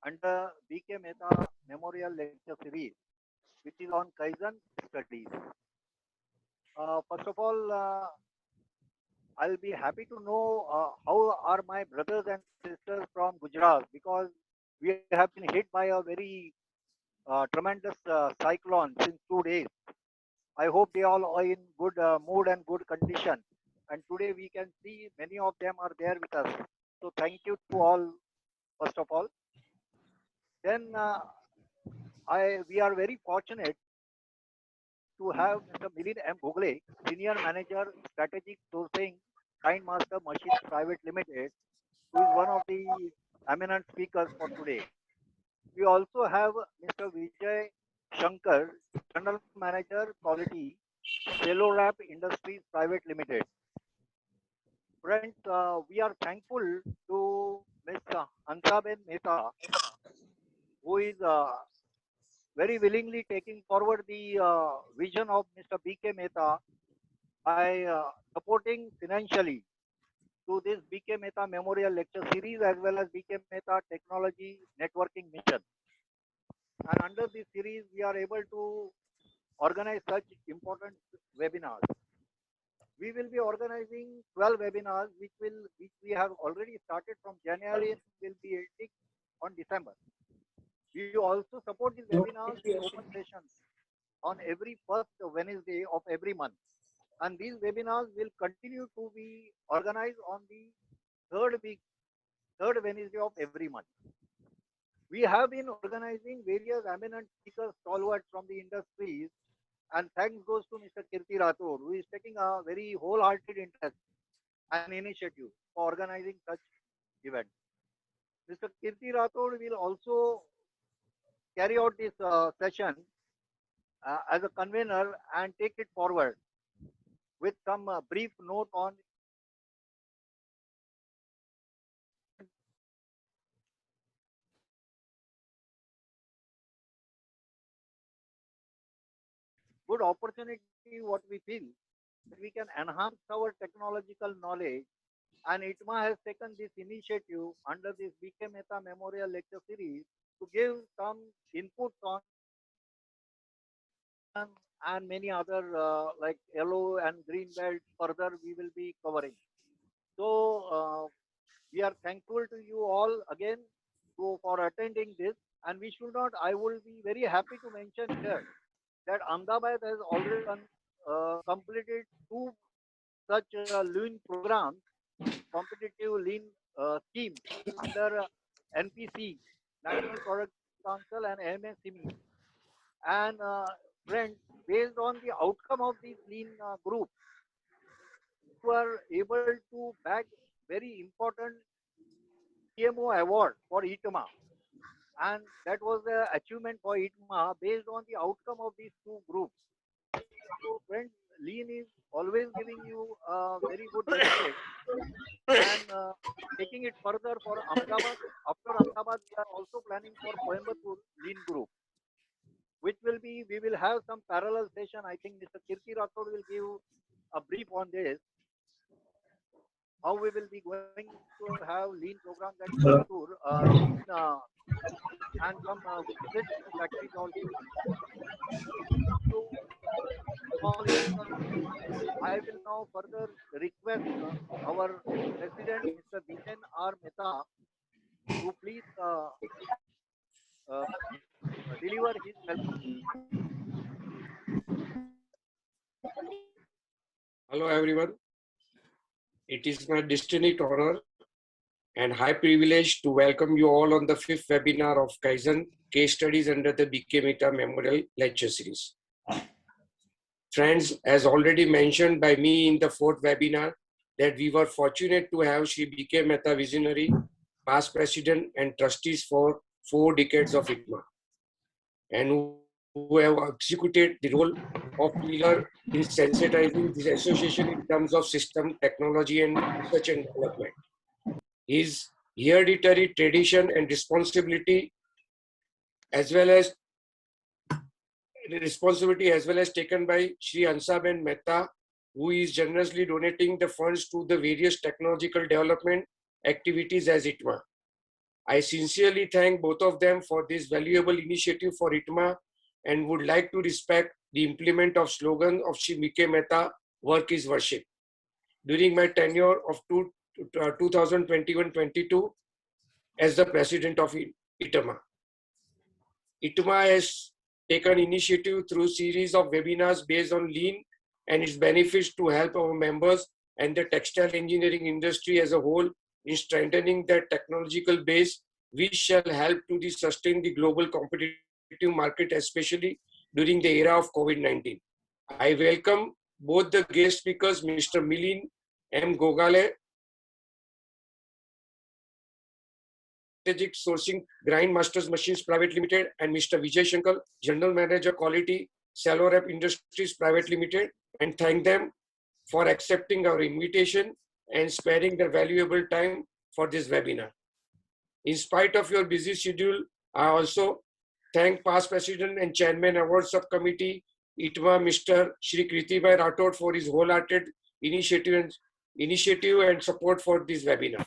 under B.K. Mehta Memorial Lecture Series, which is on Kaizen studies. First of all, I'll be happy to know how are my brothers and sisters from Gujarat, because we have been hit by a very tremendous cyclone since 2 days. I hope they all are in good mood and good condition. And today we can see many of them are there with us. So thank you to all, first of all. Then we are very fortunate to have Mr. Milind M. Bhogle, Senior Manager, Strategic Sourcing, Kind Master Machines Private Limited, who is one of the eminent speakers for today. We also have Mr. Vijay Shankar, General Manager, Quality, Cello Wrap Industries Private Limited. Friends, we are thankful to Ms. Hansaben Mehta, who is very willingly taking forward the vision of Mr. B.K. Mehta by supporting financially to this B.K. Mehta Memorial Lecture Series as well as B.K. Mehta Technology Networking Mission. And under this series, we are able to organize such important webinars. We will be organizing 12 webinars, which we have already started from January and will be ending on December. We also support these webinars with open sessions on every first Wednesday of every month. And these webinars will continue to be organized on the third Wednesday of every month. We have been organizing various eminent speakers, stalwarts from the industries, and thanks goes to Mr. Kirti Rathod, who is taking a very wholehearted interest and initiative for organizing such events. Mr. Kirti Rathod will also carry out this session as a convener and take it forward with some brief note on good opportunity what we feel that we can enhance our technological knowledge, and ITMA has taken this initiative under this BK Mehta Memorial Lecture Series to give some inputs on and many other like yellow and green belt further we will be covering. So we are thankful to you all again for attending this, and we should not, I will be very happy to mention here that Ahmedabad has already completed two such lean programs, competitive lean schemes under NPC, National Product Council, and MSME. And friends, based on the outcome of these lean groups, we were able to bag very important PMO award for ITMA. And that was the achievement for ITMA based on the outcome of these two groups. So friends, lean is always giving you a very good benefit, and taking it further for Ahmedabad. After Ahmedabad, we are also planning for Coimbatore lean group, which will be, we will have some parallel session. I think Mr. Kirti Rathod will give a brief on this, how we will be going to have lean programs at Coimbatore, and some visit to factories also. So, small introduction. I will now further request our President, Mr. Vijen R. Mehta, to please uh, deliver his welcome speech. Hello everyone. It is my distinct honor and high privilege to welcome you all on the 5th webinar of Kaizen Case Studies under the BK Mehta Memorial Lecture Series. Friends, as already mentioned by me in the 4th webinar, that we were fortunate to have Shri BK Mehta, visionary, past president and trustees for 4 decades of ITMA, and who have executed the role of pillar in sensitizing this association in terms of system, technology, and research and development. His hereditary tradition and responsibility as well as taken by Shri Hansaben Mehta, who is generously donating the funds to the various technological development activities as ITMA. I sincerely thank both of them for this valuable initiative for ITMA and would like to respect the implement of slogan of Shri B.K. Mehta, work is worship. During my tenure of 2021-22 as the president of ITMA. ITMA has taken initiative through series of webinars based on lean and its benefits to help our members and the textile engineering industry as a whole in strengthening their technological base, which shall help to sustain the global competitive market, especially during the era of COVID-19. I welcome both the guest speakers, Mr. Milind M. Gogale, Strategic Sourcing Grind Masters Machines Private Limited, and Mr. Vijay Shankar, General Manager Quality, Salorep Industries Private Limited, and thank them for accepting our invitation and sparing their valuable time for this webinar. In spite of your busy schedule, I also thank past President and Chairman Award Subcommittee, ITMA, Mr. Shri Kritibai Rathod for his wholehearted initiative and support for this webinar.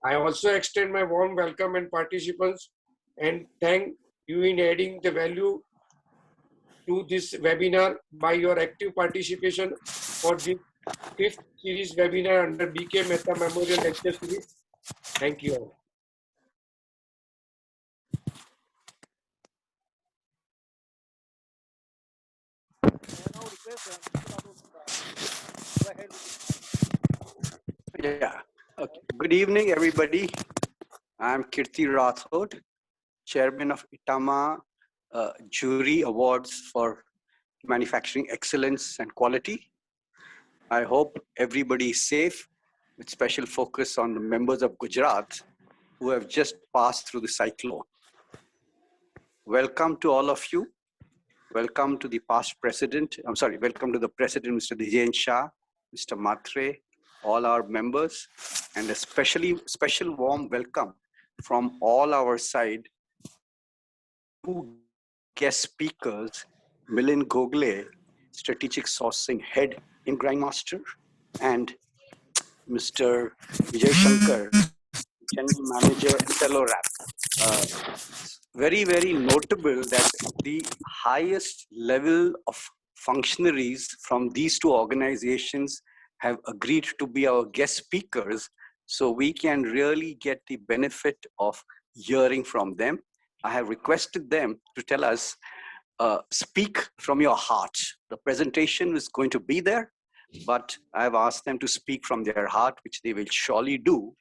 I also extend my warm welcome and participants and thank you in adding the value to this webinar by your active participation for the 5th series webinar under B.K. Mehta Memorial Lecture Series. Thank you all. Yeah. Okay. Good evening, everybody. I'm Kirti Rathod, Chairman of ITAMA Jury Awards for Manufacturing Excellence and Quality. I hope everybody is safe, with special focus on the members of Gujarat who have just passed through the cyclone. Welcome to all of you. Welcome to the past president. Welcome to the president, Mr. Dhijen Shah, Mr. Matre, all our members, and a special warm welcome from all our side to guest speakers, Milind Gogale, Strategic Sourcing Head in Grindmaster, and Mr. Vijay Shankar, General Manager, Salorep. Very, very notable that the highest level of functionaries from these two organizations have agreed to be our guest speakers, so we can really get the benefit of hearing from them. I have requested them to tell us, speak from your heart. The presentation is going to be there, but I've asked them to speak from their heart, which they will surely do.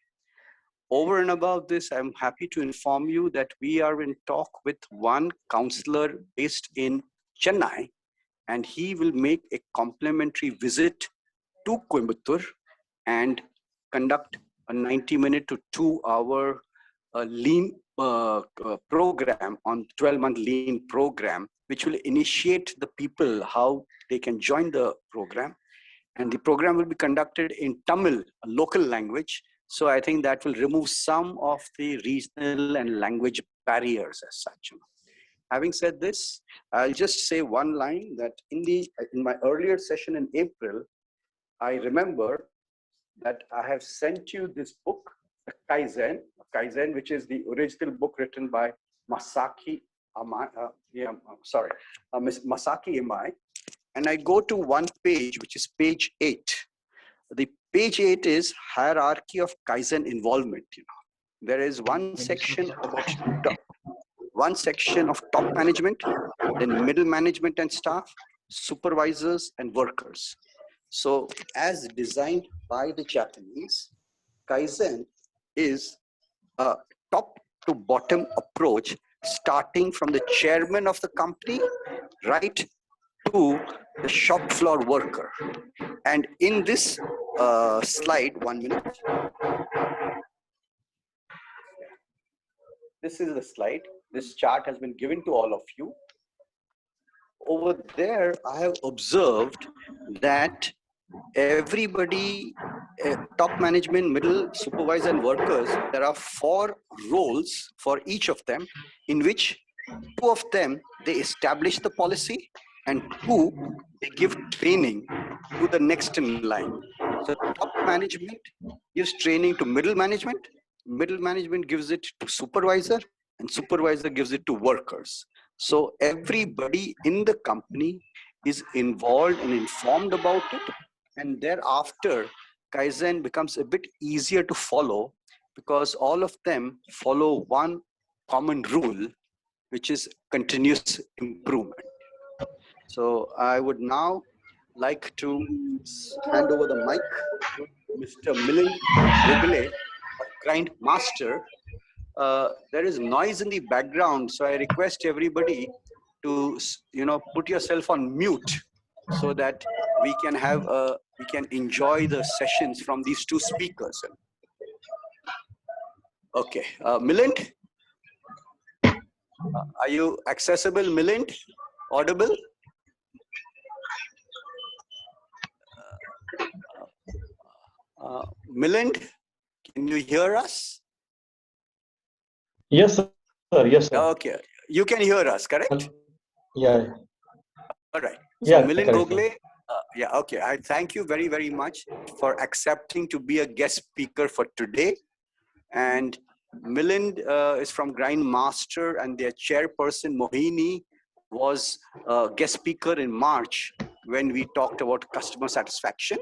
Over and above this, I'm happy to inform you that we are in talk with one counselor based in Chennai, and he will make a complimentary visit to Coimbatore and conduct a 90-minute to 2-hour lean program on 12-month lean program, which will initiate the people how they can join the program. And the program will be conducted in Tamil, a local language. So I think that will remove some of the regional and language barriers as such. Having said this, I'll just say one line that in my earlier session in April, I remember that I have sent you this book, Kaizen, which is the original book written by Masaki Imai. And I go to one page, which is page 8. The page 8 is hierarchy of Kaizen involvement. There is one section of top management, then middle management and staff, supervisors and workers. So as designed by the Japanese, Kaizen is a top to bottom approach, starting from the chairman of the company right to the shop floor worker. And in this slide, 1 minute. This is the slide. This chart has been given to all of you. Over there, I have observed that everybody, top management, middle, supervisor, and workers, there are 4 roles for each of them, in which 2 of them, they establish the policy, and 2, they give training to the next in line. So top management gives training to middle management, middle management gives it to supervisor, and supervisor gives it to workers. So everybody in the company is involved and informed about it. And thereafter, Kaizen becomes a bit easier to follow because all of them follow one common rule, which is continuous improvement. So I would now like to hand over the mic to Mr. Milind Gokhale, a grind master. There is noise in the background, so I request everybody to put yourself on mute so that we can enjoy the sessions from these two speakers. Okay, Milind, are you accessible, Milind? Audible? Milind, can you hear us? Yes, sir. Yes, sir. Okay, you can hear us, correct? Yeah. All right. So Yeah, Milind correct, Gokhale, yeah, okay. I thank you very, very much for accepting to be a guest speaker for today. And Milind is from Grindmaster, and their chairperson Mohini was a guest speaker in March when we talked about customer satisfaction.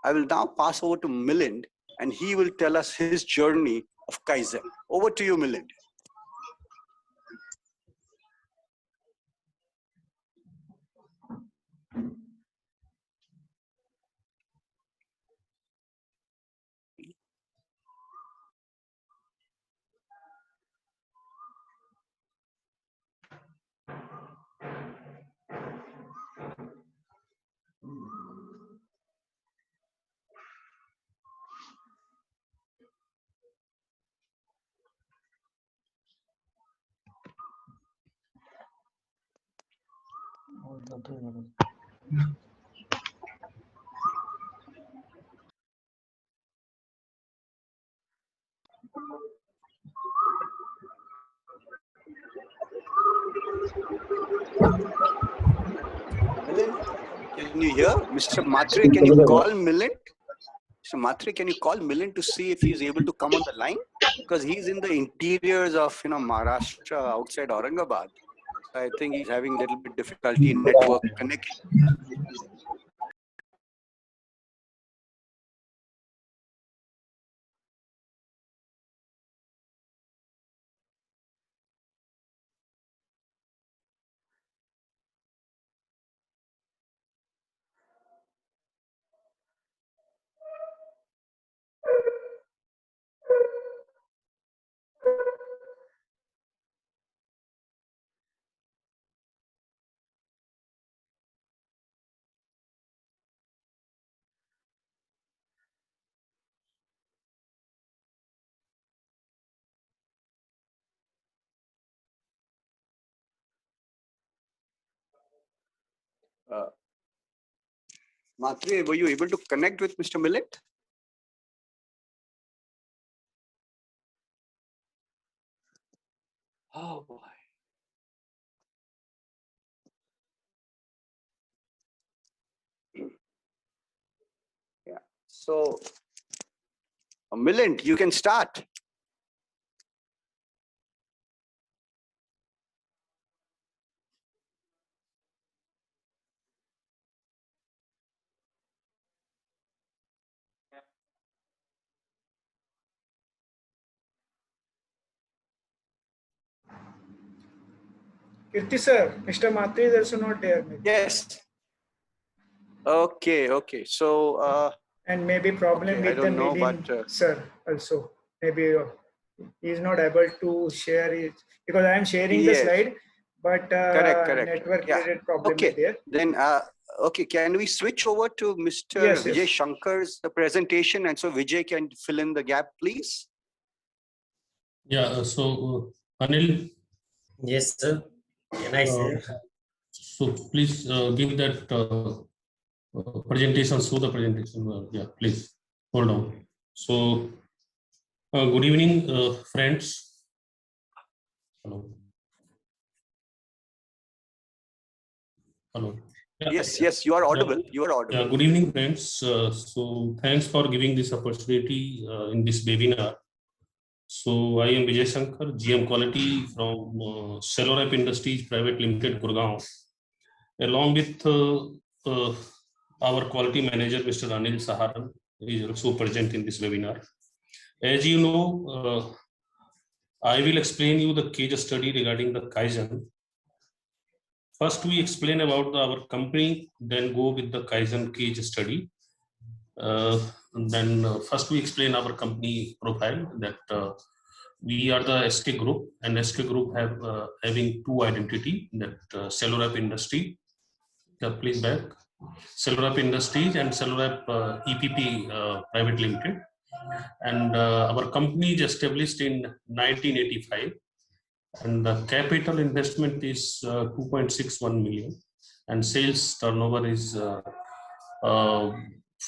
I will now pass over to Milind, and he will tell us his journey of Kaizen. Over to you, Milind. Milind, can you hear? Mr. Matre, can you call Milind? Mr. Matre, can you call Milind to see if he's able to come on the line? Because he's in the interiors of Maharashtra, outside Aurangabad. I think he's having a little bit difficulty in network connection. Matre, were you able to connect with Mr. Milind? Oh boy. Yeah. So, Milind, you can start. Kirti sir, Mr. Matre is also not there. Maybe. Yes. Okay. So, and maybe problem okay, with the Milind sir also. Maybe he is not able to share it because I am sharing the slide, but correct. network related problem is there. Then, okay, can we switch over to Mr. Vijay Shankar's presentation, and so Vijay can fill in the gap, please? Yeah. So, Anil. Yes, sir. Can I say? So please give that presentation. Show the presentation. Yeah, please hold on. So, good evening, friends. Hello. Hello. Yeah. Yes, you are audible. You are audible. Yeah, good evening, friends. So thanks for giving this opportunity in this webinar. So I am Vijay Shankar, GM Quality from Cellorep Industries Private Limited, Gurgaon. Along with our quality manager, Mr. Anil Saharan, is also present in this webinar. As you know, I will explain you the case study regarding the Kaizen. First, we explain about our company, then go with the Kaizen case study. First we explain our company profile, that we are the SK Group, and SK Group having two identity, that Cellorep Industry, please back, Cellorep Industries and Cellorep EPP Private Limited. And our company is established in 1985, and the capital investment is 2.61 million, and sales turnover is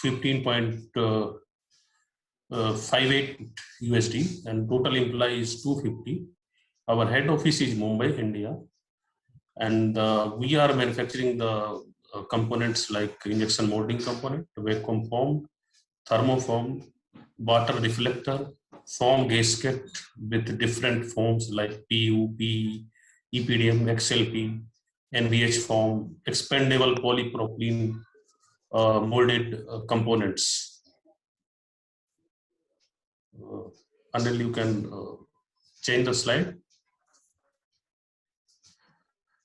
15.58 USD, and total employee is 250. Our head office is Mumbai, India, and we are manufacturing the components like injection molding component, vacuum form, thermoform, water reflector, foam gasket with different forms like PU, PE, EPDM, XLP, NVH form, expandable polypropylene molded components. Until you can change the slide.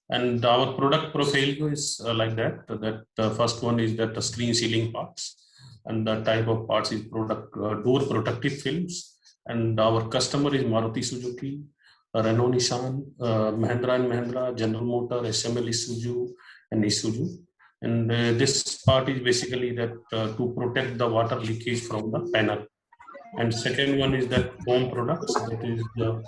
And our product profile is like that. That the first one is that the screen sealing parts, and the type of parts is product door protective films. And our customer is Maruti Suzuki, Renault Nissan, Mahindra and Mahindra, General Motor, SML Isuzu, and Isuzu. And this part is basically that to protect the water leakage from the panel. And second one is that foam products, that is the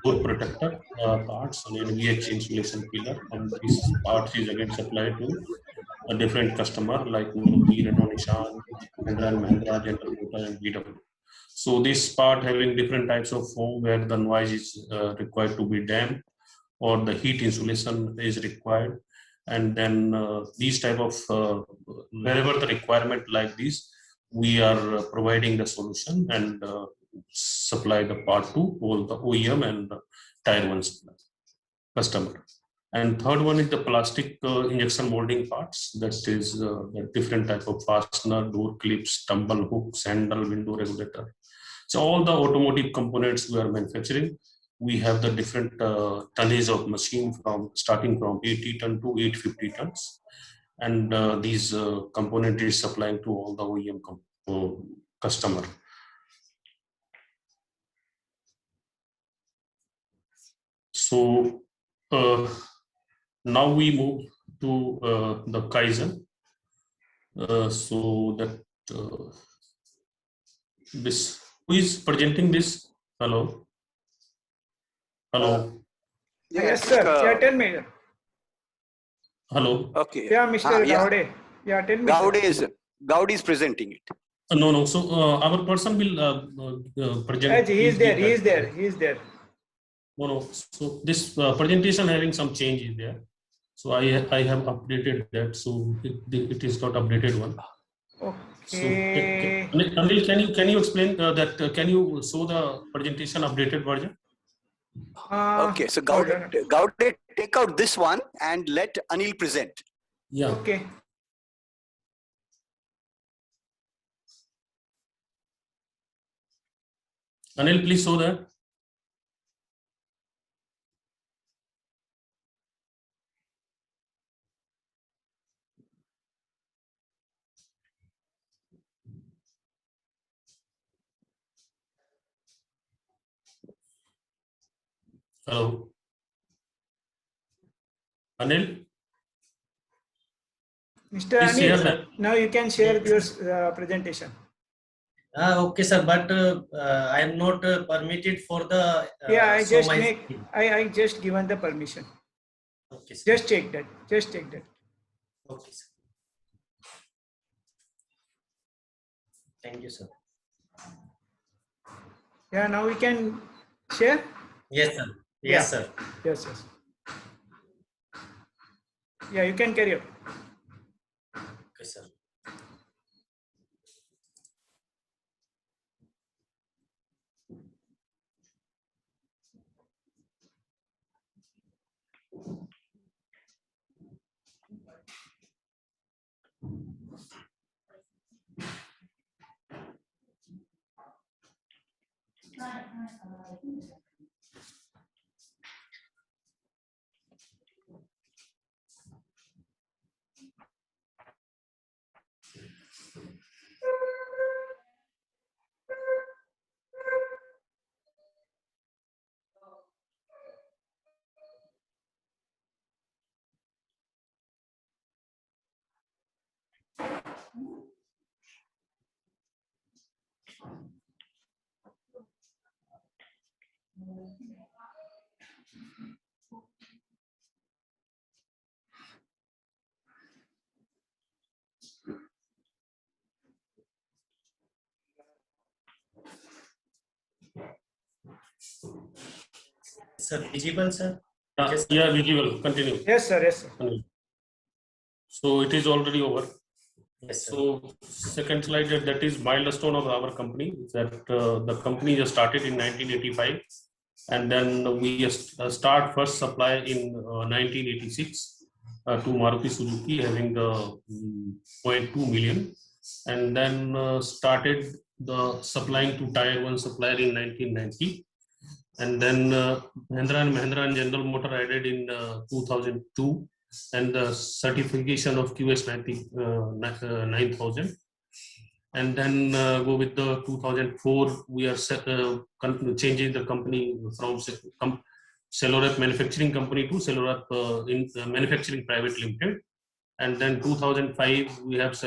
door protector parts and NVH insulation pillar, and this part is again supplied to a different customer like Maruti, Renault, Nissan, Mahindra and Mahindra, General Motor, and VW. So this part having different types of foam where the noise is required to be damped or the heat insulation is required, and then these type of wherever the requirement like this, we are providing the solution and supply the part to all the OEM and tier 1 customer. And third one is the plastic injection molding parts. That is the different type of fastener, door clips, tumble hooks, handle, window regulator. So all the automotive components we are manufacturing. We have the different tonnage of machine from starting from 80 ton to 850 tons. And these component is supplying to all the OEM customer. So now we move to the Kaizen. So that this, who is presenting this? Hello. Hello. Yes, sir. Yeah, tell me. Hello. Okay. Yeah, Mr. Gaude. Yeah, tell me. Gaude is presenting it. No. So our person will present. He is there. He is there. He is there. No. So this presentation having some change in there. So I have updated that. So it is not updated one. Okay. So Anil, can you explain that? Can you show the presentation updated version? Okay. So Gaude, take out this one and let Anil present. Yeah. Okay. Anil, please show that. Hello. Anil? Mr. Anil, now you can share your presentation. Okay, sir, but I am not permitted for the. Yeah, I just given the permission. Okay, sir. Just check that. Okay, sir. Thank you, sir. Yeah, now we can share. Yes, sir. Yes, sir. Yes. Yeah, you can carry on. Okay, sir. Sir, visible, sir? Yes, sir. Yeah, visible. Continue. Yes, sir. Yes, sir. Continue. So it is already over. Yes, sir. So second slide, that is milestone of our company. That the company just started in 1985, and then we start first supply in 1986 to Maruti Suzuki, having the 0.2 million, and then started the supplying to Tier 1 supplier in 1990, and then Mahindra and Mahindra and General Motor added in 2002, and the certification of QS 9000, and then go with the 2004. We are changing the company from Cellorep Manufacturing Company to Cellorep Manufacturing Private Limited, and then 2005 we have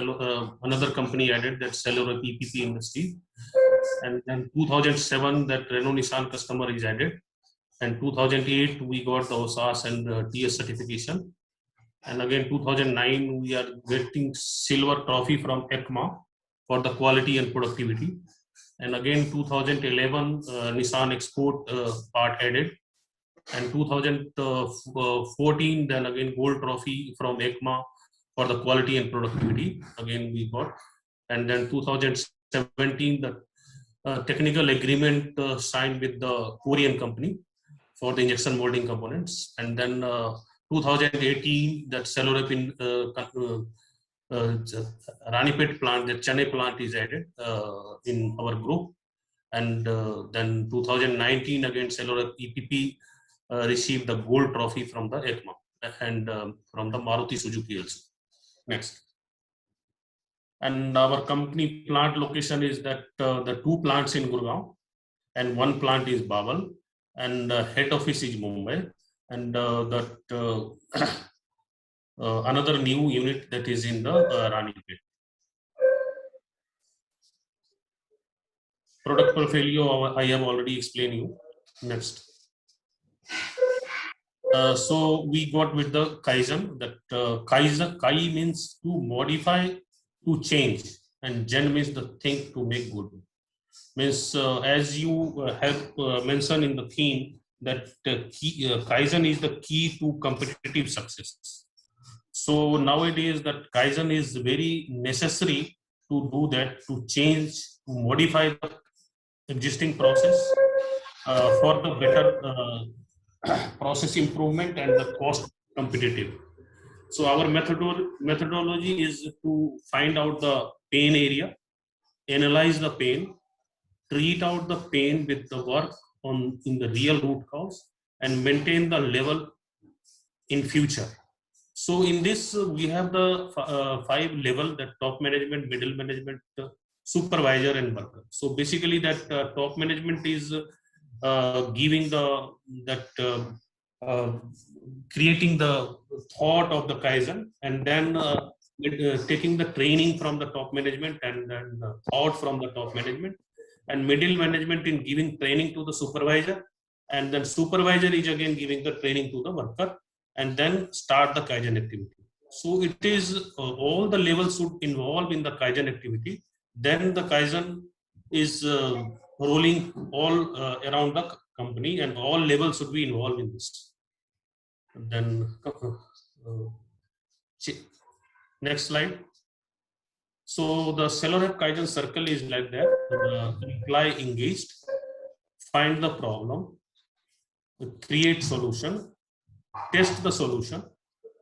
another company added, that's Cellorep EPP Industries, and then 2007 that Renault Nissan customer is added, and 2008 we got the OSAS and TS certification. And again 2009 we are getting silver trophy from ECMA for the quality and productivity. And again 2011 Nissan export part added, and 2014 then again gold trophy from ECMA for the quality and productivity again we got. And then 2017 the technical agreement signed with the Korean company for the injection molding components. And then 2018 that Cellorep in Ranipet plant, the Chennai plant is added in our group. And then 2019 again Cellorep EPP received the gold trophy from the ECMA and from the Maruti Suzuki also. Next. And our company plant location is that the two plants in Gurgaon and one plant is Bawal, and head office is Mumbai, and another new unit that is in the Ranipet. Product portfolio I have already explained you. Next. So we got with the Kaizen, that Kai means to modify, to change, and Gen means the thing to make good. Means as you have mentioned in the theme that Kaizen is the key to competitive success. So nowadays that Kaizen is very necessary to do that, to change, to modify the existing process for the better process improvement and the cost competitive. So our methodology is to find out the pain area, analyze the pain, treat out the pain with the work in the real root cause, and maintain the level in future. So in this we have the 5 level, that top management, middle management, supervisor, and worker. So basically that top management is giving creating the thought of the Kaizen, and then taking the training from the top management and then thought from the top management, and middle management in giving training to the supervisor, and then supervisor is again giving the training to the worker, and then start the Kaizen activity. So it is all the levels should involve in the Kaizen activity. Then the Kaizen is rolling all around the company, and all levels should be involved in this. Then next slide. So the Cellorep Kaizen circle is like that. Employee engaged, find the problem, create solution, test the solution,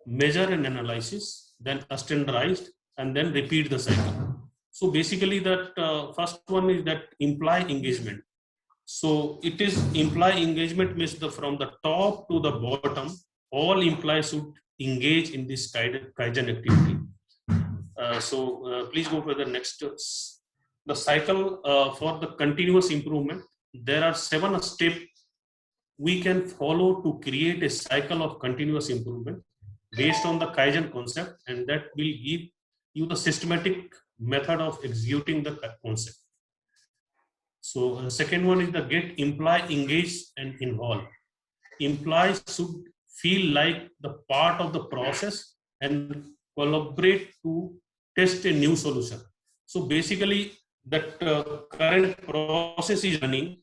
measure and analysis, then standardized, and then repeat the cycle. So basically that first one is that employee engagement. So it is employee engagement means from the top to the bottom, all employees should engage in this Kaizen activity. Please go for the next. The cycle for the continuous improvement. There are 7 steps we can follow to create a cycle of continuous improvement based on the Kaizen concept, and that will give you the systematic method of executing the concept. So second one is the get employee engaged and involved. Employees should feel like the part of the process and collaborate to test a new solution. So basically that current process is running.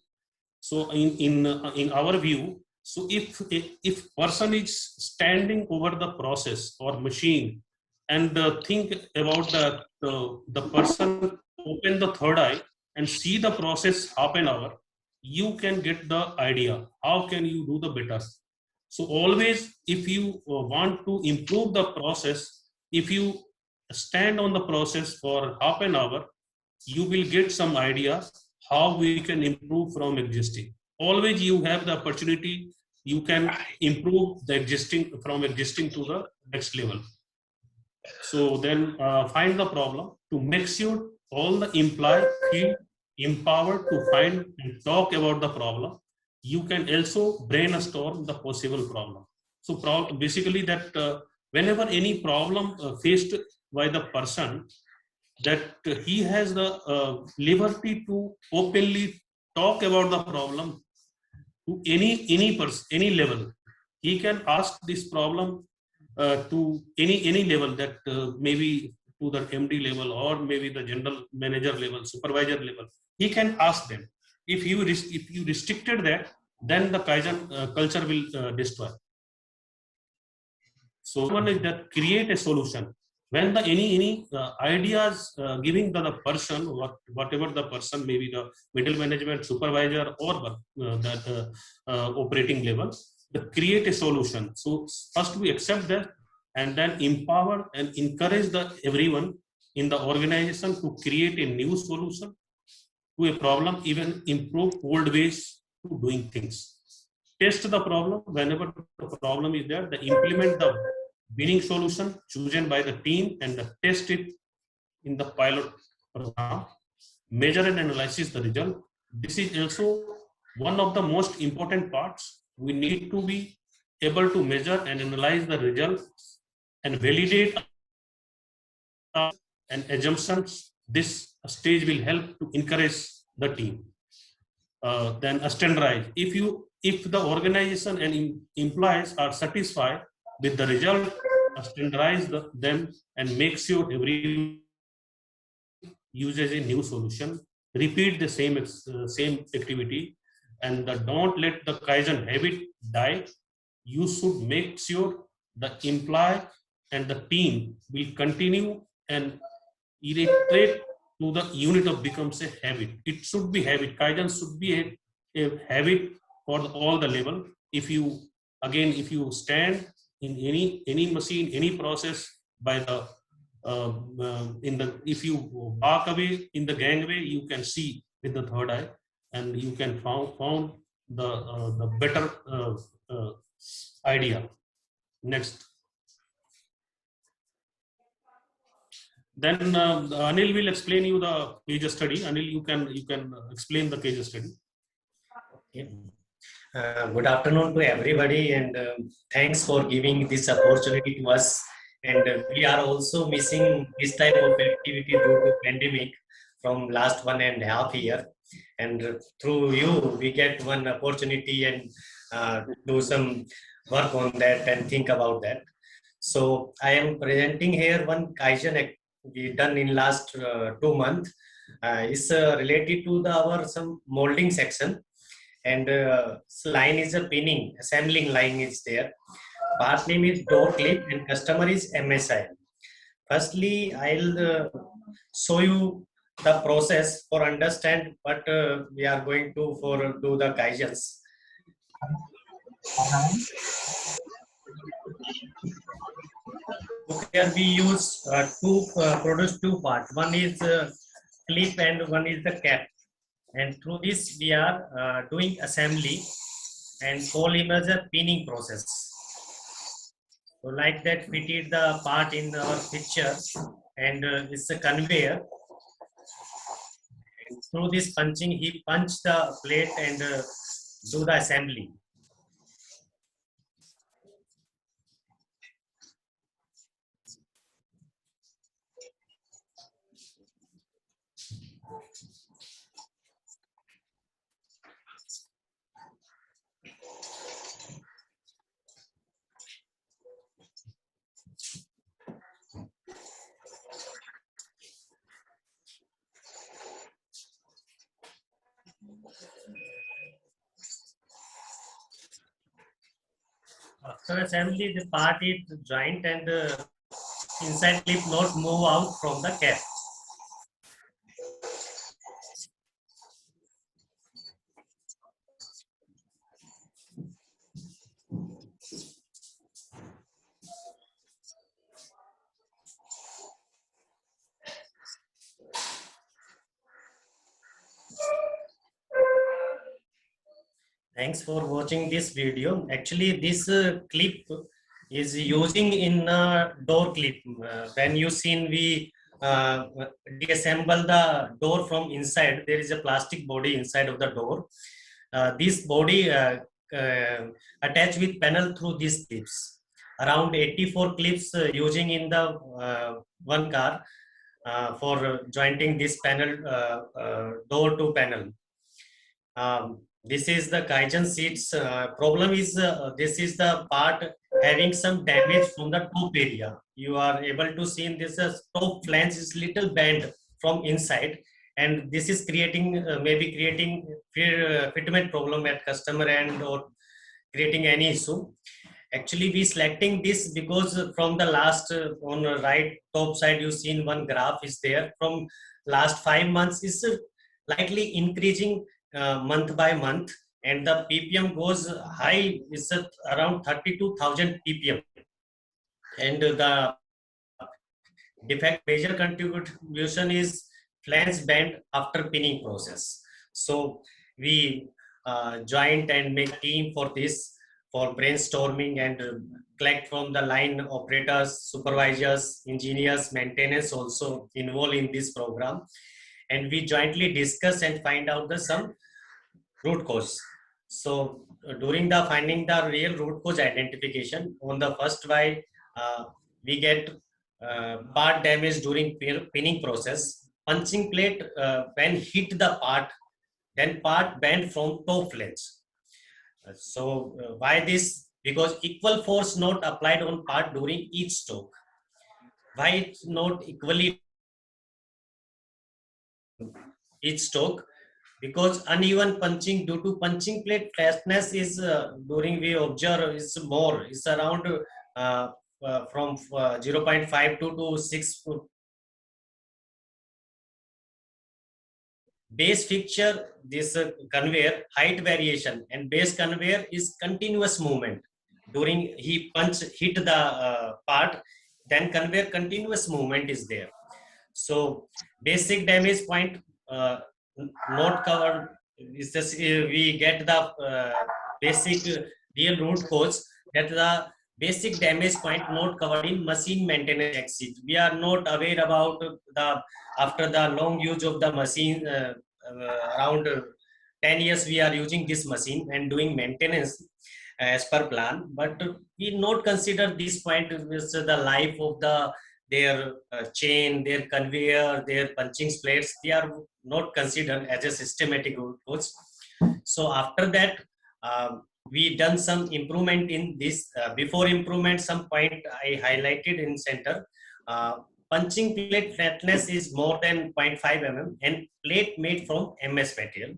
So in our view, so if person is standing over the process or machine and think about the person open the third eye and see the process half an hour, you can get the idea how can you do the better. So always if you want to improve the process, if you stand on the process for half an hour, you will get some idea how we can improve from existing. Always you have the opportunity, you can improve the existing from existing to the next level. So then find the problem to make sure all the employees feel empowered to find and talk about the problem. You can also brainstorm the possible problem. So basically that whenever any problem faced by the person, that he has the liberty to openly talk about the problem to any person, any level. He can ask this problem to any level, that maybe to the MD level or maybe the general manager level, supervisor level. He can ask them. If you restricted that, then the Kaizen culture will destroy. So one is that create a solution. When the any ideas giving the person, whatever the person, maybe the middle management, supervisor, or the operating level, the create a solution. So first we accept that, and then empower and encourage the everyone in the organization to create a new solution to a problem, even improve old ways to doing things. Test the problem. Whenever the problem is there, they implement the winning solution chosen by the team and test it in the pilot program. Measure and analyze the result. This is also one of the most important parts. We need to be able to measure and analyze the results and validate and assumptions. This stage will help to encourage the team. Then standardize. If the organization and employees are satisfied with the result, standardize them and make sure every uses a new solution. Repeat the same activity, and don't let the Kaizen habit die. You should make sure the employee and the team will continue and iterate to the unit of becomes a habit. It should be habit. Kaizen should be a habit for all the level. If you stand in any machine, any process by the if you walk away in the gangway, you can see with the third eye, and you can found the better idea. Next. Then Anil will explain you the case study. Anil, you can explain the case study. Okay. Good afternoon to everybody, and thanks for giving this opportunity to us. And we are also missing this type of activity due to pandemic from last 1.5 years. And through you, we get one opportunity and do some work on that and think about that. So I am presenting here one Kaizen we done in last 2 months. It's related to our some molding section. And line is a pinning, assembling line is there. Part name is door clip and customer is MSI. Firstly, I'll show you the process for understand what we are going to do the Kaizens. here we use produce two parts. One is clip and one is the cap. And through this we are doing assembly and polymer pinning process. So like that we did the part in our picture, and it's a conveyor. And through this punching, he punched the plate and do the assembly. After assembly, the part is joint and inside clip not move out from the cap. Thanks for watching this video. Actually, this clip is using in door clip. When you seen we deassemble the door from inside, there is a plastic body inside of the door. This body attached with panel through these clips. Around 84 clips using in the one car for jointing this panel door to panel. This is the Kaizen seats. Problem is this is the part having some damage from the top area. You are able to see in this top flange is little bent from inside, and this is creating maybe creating fitment problem at customer end or creating any issue. Actually, we selecting this because from the last on the right top side you seen one graph is there. From last 5 months is slightly increasing month by month, and the ppm goes high is around 32,000 ppm, and the defect major contribution is flange bend after pinning process. So we joined and make team for this, for brainstorming and collect from the line operators, supervisors, engineers, maintenance also involved in this program, and we jointly discuss and find out the some root cause. So during the finding the real root cause identification, on the first while we get part damage during pinning process. Punching plate when hit the part, then part bent from top flange. So why this? Because equal force not applied on part during each stroke. Why it's not equally each stroke? Because uneven punching due to punching plate flatness is during we observe is more, it's around from 0.52 to 6. Base fixture, this conveyor height variation, and base conveyor is continuous movement. During he hit the part, then conveyor continuous movement is there. So basic damage point not covered is just we get the basic real root cause, that the basic damage point not covered in machine maintenance exit. We are not aware about the after the long use of the machine around 10 years we are using this machine and doing maintenance as per plan, but we not consider this point is the life of the their chain, their conveyor, their punching plates. They are not considered as a systematic root cause. So after that we done some improvement in this. Before improvement, some point I highlighted in center. Punching plate flatness is more than 0.5 mm and plate made from MS material.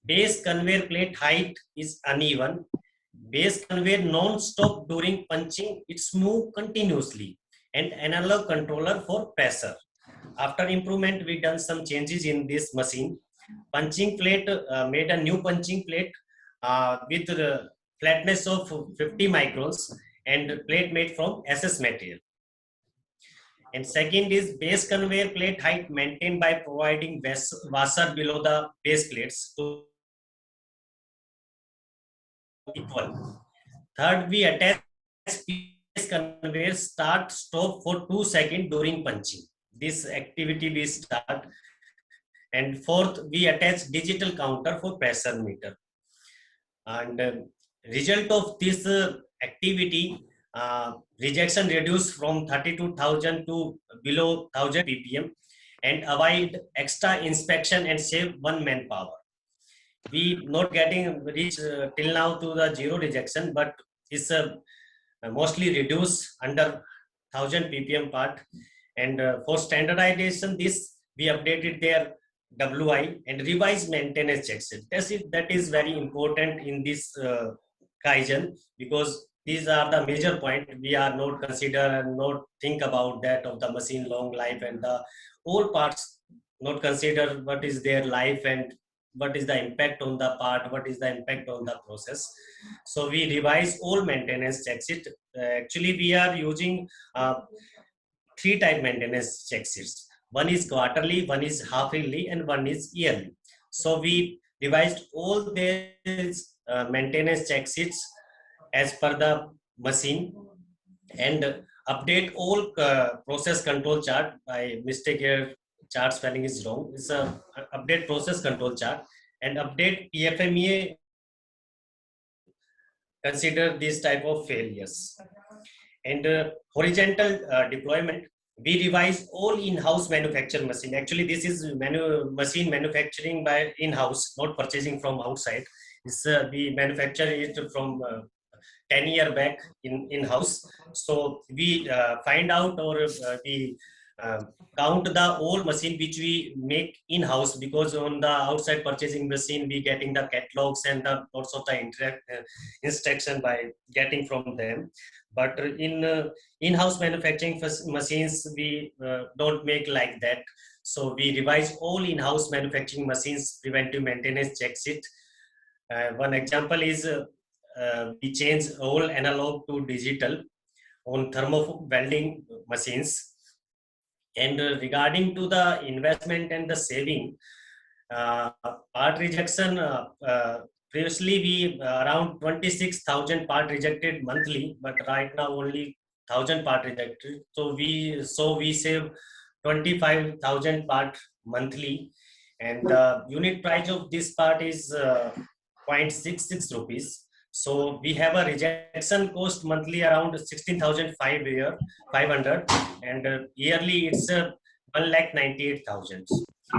Base conveyor plate height is uneven. Base conveyor non-stop during punching, it's move continuously, and analog controller for pressure. After improvement, we done some changes in this machine. Punching plate made a new punching plate with the flatness of 50 microns and plate made from SS material. And second is base conveyor plate height maintained by providing washer below the base plates to equal. Third, we attach base conveyor start stop for 2 seconds during punching. This activity we start. And fourth, we attach digital counter for pressure meter. And result of this activity, rejection reduced from 32,000 to below 1,000 ppm, and avoid extra inspection and save one manpower. We not getting reach till now to the zero rejection, but it's mostly reduced under 1,000 ppm part. And for standardization, this we updated their WI and revised maintenance checks. That is very important in this Kaizen, because these are the major point we are not consider and not think about that of the machine long life, and the all parts not consider what is their life and what is the impact on the part, what is the impact on the process. So we revise all maintenance checks. Actually we are using 3 type maintenance checks. One is quarterly, one is half yearly, and one is yearly. So we revised all these maintenance check sheets as per the machine, and update all process control chart. By mistake here, chart spelling is wrong. It's a update process control chart, and update PFMEA consider this type of failures. And horizontal deployment, we revise all in-house manufactured machine. Actually, this is machine manufacturing by in-house, not purchasing from outside. It's, we manufacture it from 10 years back in-house. So we find out, or we count the old machine which we make in-house, because on the outside purchasing machine we getting the catalogs and the lots of the instruction by getting from them. But in-house manufacturing machines, we don't make like that. So we revise all in-house manufacturing machines preventive maintenance check sheet. One example is we change all analog to digital on thermo welding machines. And regarding to the investment and the saving, part rejection, previously we around 26,000 part rejected monthly, but right now only 1,000 part rejected. So we save 25,000 part monthly, and the unit price of this part is 0.66 rupees. So we have a rejection cost monthly around 16,500, and yearly it's 1,98,000.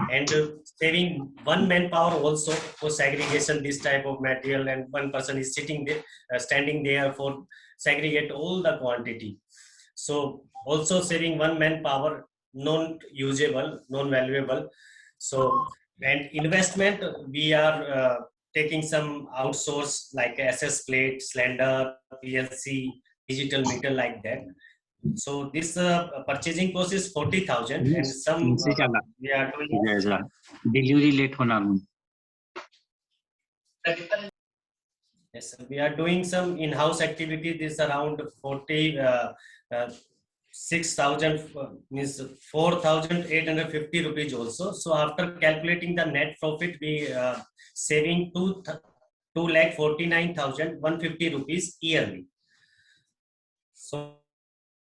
And saving one manpower also for segregation this type of material, and one person is sitting there, standing there for segregate all the quantity. So also saving one manpower, non-usable, non-valuable. So, and investment, we are taking some outsource like SS plate, slender, PLC, digital meter like that. So this purchasing cost is 40,000, and some we are doing delivery late होना. Yes, we are doing some in-house activity. This around 6,000 means 4,850 rupees also. So after calculating the net profit, we saving 2,49,150 rupees yearly. So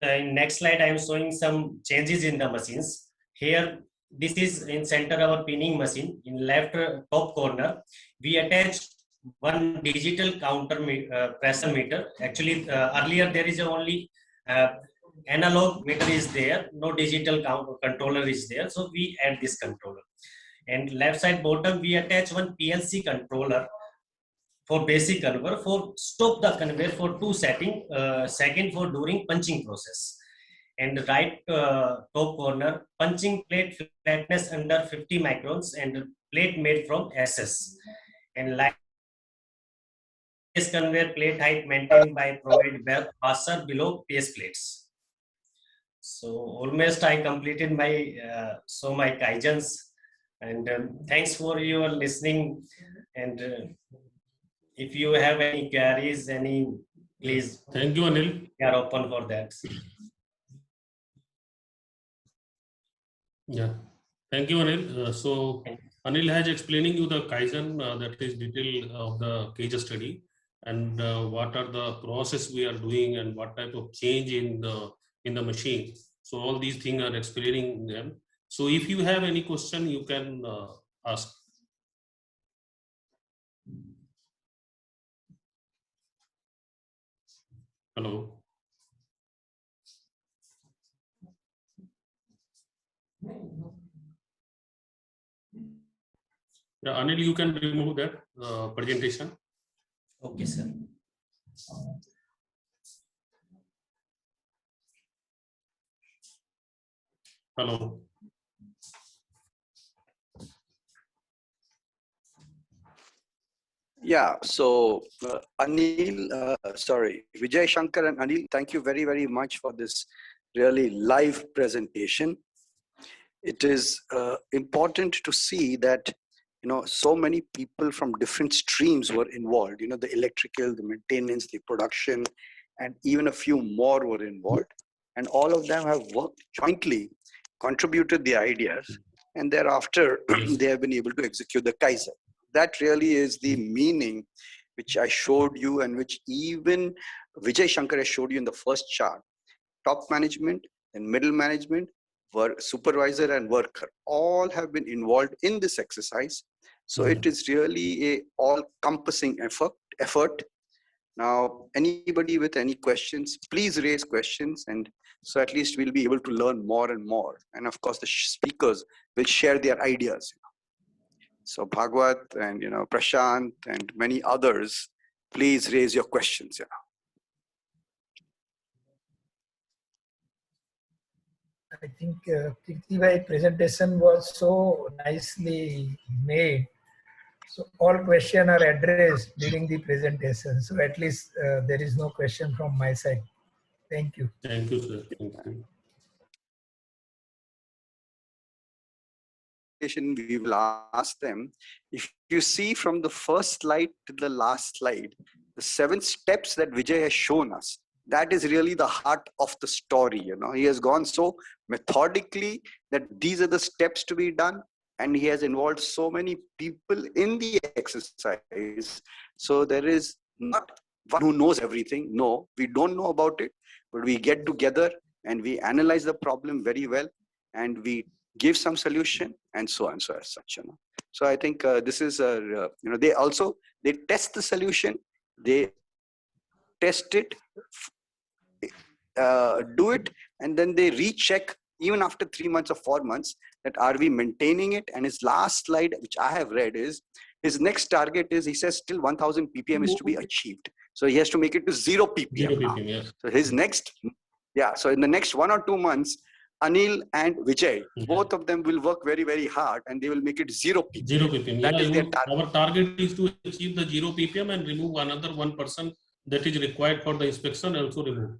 in next slide, I am showing some changes in the machines. Here, this is in center our pinning machine. In left top corner, we attach one digital counter pressure meter. Actually, earlier there is only analog meter is there, no digital controller is there. So we add this controller. And left side bottom, we attach one PLC controller for basic conveyor, for stop the conveyor for 2 seconds for during punching process. And right top corner, punching plate flatness under 50 microns and plate made from SS. And like this conveyor plate height maintained by provide washer below base plates. So almost I completed my my Kaizens, and thanks for your listening. And if you have any queries, please. Thank you, Anil. We are open for that. Yeah, thank you, Anil. So Anil has explaining you the Kaizen, that is detail of the case study, and what are the process we are doing and what type of change in the machine. So all these things are explaining them. So if you have any question, you can ask. Hello. Yeah, Anil, you can remove that presentation. Okay, sir. Hello. Yeah, so Anil, sorry, Vijay Shankar and Anil, thank you very, very much for this really live presentation. It is important to see that, you know, so many people from different streams were involved, you know, the electrical, the maintenance, the production, and even a few more were involved. And all of them have worked jointly, contributed the ideas, and thereafter Yes. they have been able to execute the Kaizen. That really is the meaning which I showed you and which even Vijay Shankar has showed you in the first chart. Top management and middle management, supervisor and worker, all have been involved in this exercise. So it is really a all-encompassing effort. Now, anybody with any questions, please raise questions, and so at least we'll be able to learn more and more. And of course, the speakers will share their ideas. So Bhagwat and Prashant and many others, please raise your questions. I think Kirti's presentation was so nicely made. So all questions are addressed during the presentation. So at least there is no question from my side. Thank you. Thank you, sir. Thank you. We will ask them, if you see from the first slide to the last slide, the 7 steps that Vijay has shown us, that is really the heart of the story. He has gone so methodically that these are the steps to be done, and he has involved so many people in the exercise. So there is not one who knows everything. No, we don't know about it, but we get together and we analyze the problem very well, and we give some solution, and so on, so as such. So I think this is they test the solution, they test it, do it, and then they recheck even after 3 months or 4 months that are we maintaining it. And his last slide, which I have read, is his next target is, he says, still 1000 ppm is to be achieved. So he has to make it to 0 ppm. 0 ppm, yes. So his next, so in the next 1 or 2 months, Anil and Vijay, both of them will work very, very hard, and they will make it 0 ppm. 0 ppm. That is their target. Our target is to achieve the 0 ppm and remove another 1% that is required for the inspection, also remove.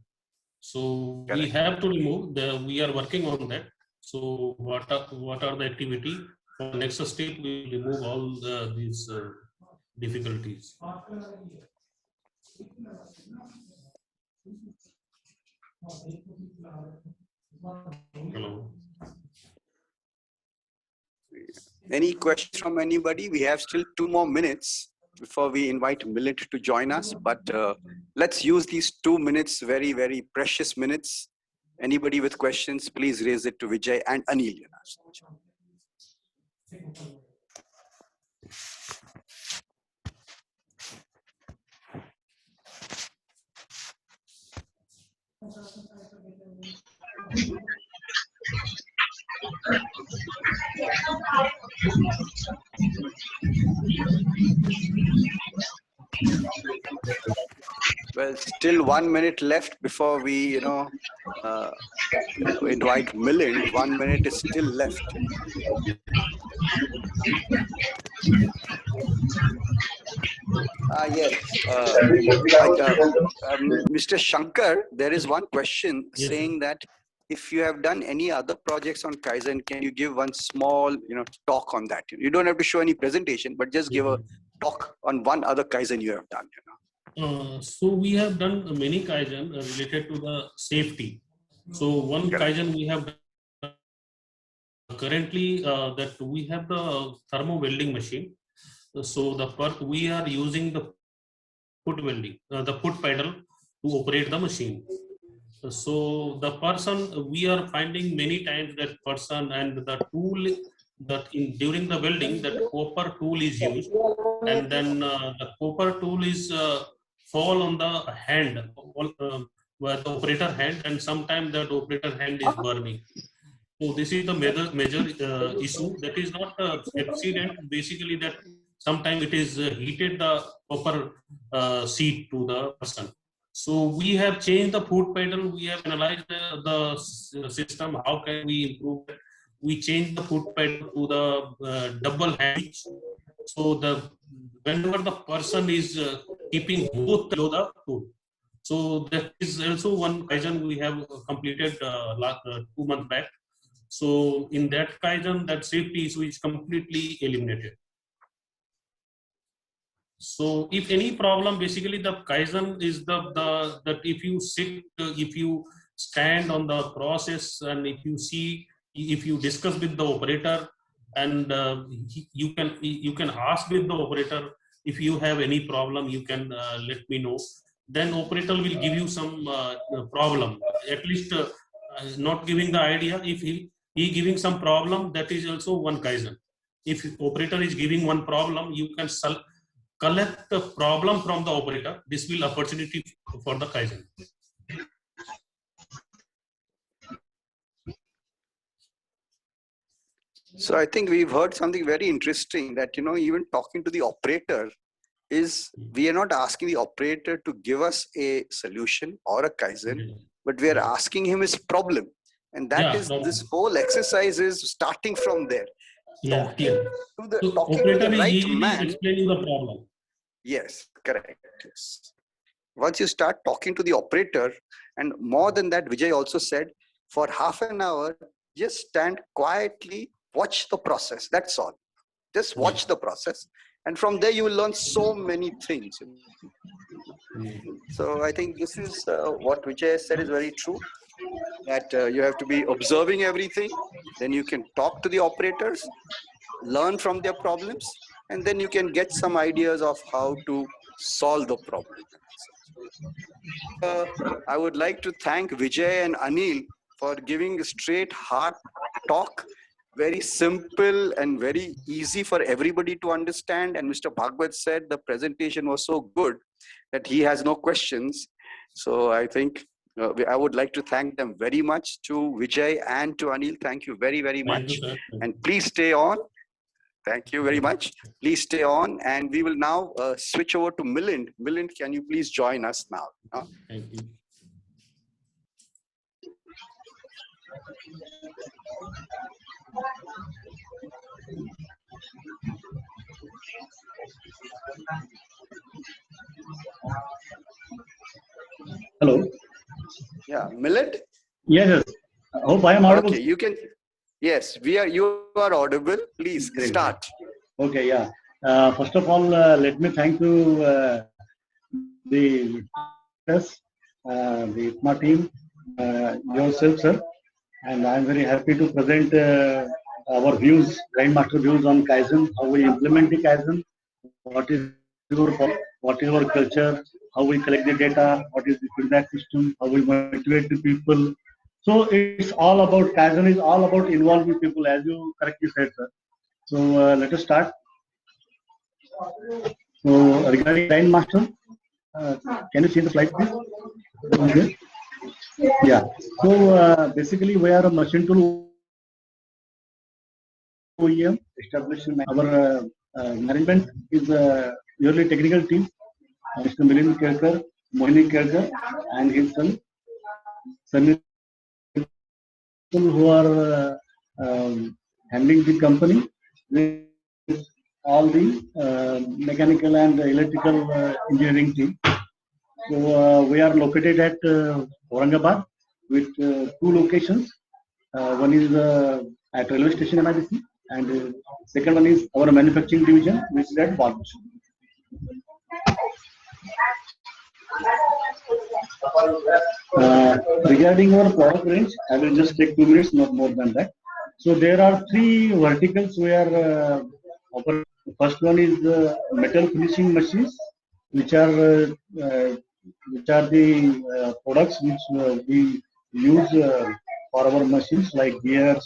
So correct. We have to remove. We are working on that. So what are the activity? For next step, we will remove all these difficulties. Hello. Any questions from anybody? We have still 2 more minutes before we invite Milind to join us, but let's use these 2 minutes, very, very precious minutes. Anybody with questions, please raise it to Vijay and Anil. Well, still 1 minute left before we, invite Milind. 1 minute is still left. Yes. Mr. Shankar, there is one question saying that if you have done any other projects on Kaizen, can you give one small, talk on that? You don't have to show any presentation, but just give a talk on one other Kaizen you have done. So we have done many Kaizen related to the safety. So one Kaizen we have currently that we have the thermo welding machine. So we are using the foot welding, the foot pedal to operate the machine. So the person, we are finding many times that person and the tool that during the welding, that copper tool is used, and then the copper tool is fall on the hand, where the operator hand, and sometimes that operator hand is burning. So this is the major issue. That is not accident. Basically, that sometimes it is heated the copper seat to the person. So we have changed the foot pedal. We have analyzed the system. How can we improve it? We changed the foot pedal to the double hand. So whenever the person is keeping both below the foot. So that is also one Kaizen we have completed last 2 months back. So in that Kaizen, that safety issue is completely eliminated. So if any problem, basically the Kaizen is that if you sit, if you stand on the process, and if you discuss with the operator, and you can ask with the operator, if you have any problem, you can let me know. Then operator will give you some problem. At least not giving the idea. If he giving some problem, that is also one Kaizen. If operator is giving one problem, you can collect the problem from the operator. This will opportunity for the Kaizen. So I think we've heard something very interesting, that, even talking to the operator is, we are not asking the operator to give us a solution or a Kaizen, but we are asking him his problem. And that is, this whole exercise is starting from there. Talking to the right man. Explaining the problem. Yes, correct. Yes. Once you start talking to the operator, and more than that, Vijay also said, for half an hour, just stand quietly, watch the process. That's all. Just watch the process. And from there, you will learn so many things. So I think this is what Vijay said is very true, that you have to be observing everything. Then you can talk to the operators, learn from their problems, and then you can get some ideas of how to solve the problem. I would like to thank Vijay and Anil for giving a straight heart talk, very simple and very easy for everybody to understand. And Mr. Bhagwat said the presentation was so good that he has no questions. So I think I would like to thank them very much, to Vijay and to Anil. Thank you very, very much. And please stay on. Thank you very much. Please stay on. And we will now switch over to Milind. Milind, can you please join us now? Thank you. Hello. Yeah, Milind? Yes. Hope I am audible. Okay, you can. Yes, you are audible. Please start. Okay, yeah. First of all, let me thank you, the ITMA team, yourself, sir. And I'm very happy to present our views, Grindmaster views on Kaizen, how we implement the Kaizen, what is our culture, how we collect the data, what is the feedback system, how we motivate the people. So it's all about, Kaizen is all about involving people, as you correctly said, sir. So let us start. So regarding Grindmaster, can you see the slide, please? Okay. Yeah. So basically, we are a machine tool OEM established in our management is a purely technical team. Mr. Milind Kelkar, Mohini Kelkar, and his son, Sunil, who are handling the company with all the mechanical and electrical engineering team. So we are located at Aurangabad with 2 locations. One is at railway station MIDC, and second one is our manufacturing division, which is at Balbush. Regarding our product range, I will just take 2 minutes, not more than that. So there are three verticals where the first one is metal finishing machines, which are the products which we use for our machines like gears,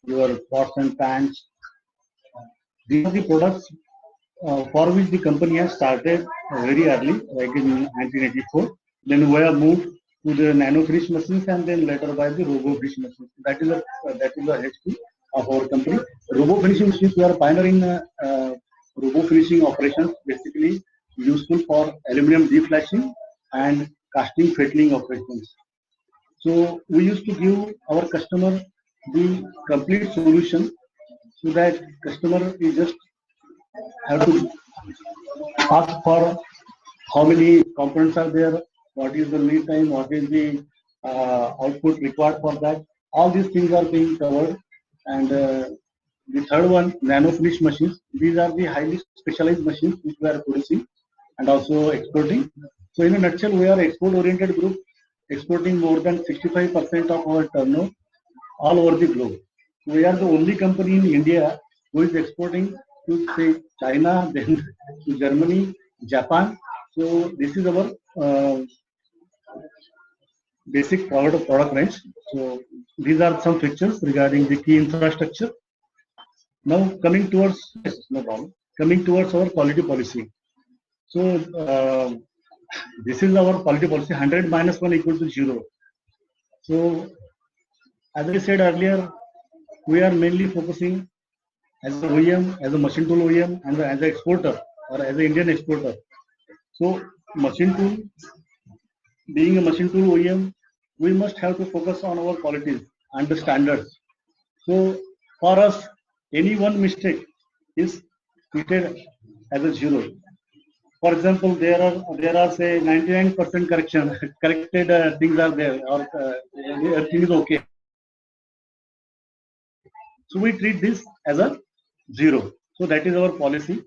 your pots and pans. These are the products for which the company has started very early, like in 1984. Then we have moved to the nano finish machines and then later by the robo finish machines. That is the HP of our company. Robo finishing machines, we are pioneering robo finishing operations, basically useful for aluminum deflashing and casting fettling operations. So we used to give our customer the complete solution so that customer is just have to ask for how many components are there, what is the lead time, what is the output required for that. All these things are being covered. And the third one, nano finish machines. These are the highly specialized machines which we are producing and also exporting. So in a nutshell, we are export-oriented group, exporting more than 65% of our turnover all over the globe. We are the only company in India who is exporting to say China, then to Germany, Japan. So this is our basic product range. So these are some pictures regarding the key infrastructure. Now coming towards our quality policy. So this is our quality policy: 100 minus 1 equal to 0. So as I said earlier, we are mainly focusing as an OEM, as a machine tool OEM, and as an exporter or as an Indian exporter. So machine tool, being a machine tool OEM, we must have to focus on our qualities and the standards. So for us, any one mistake is treated as a 0. For example, there are say 99% corrected things are there, or everything is okay. So we treat this as a 0. So that is our policy.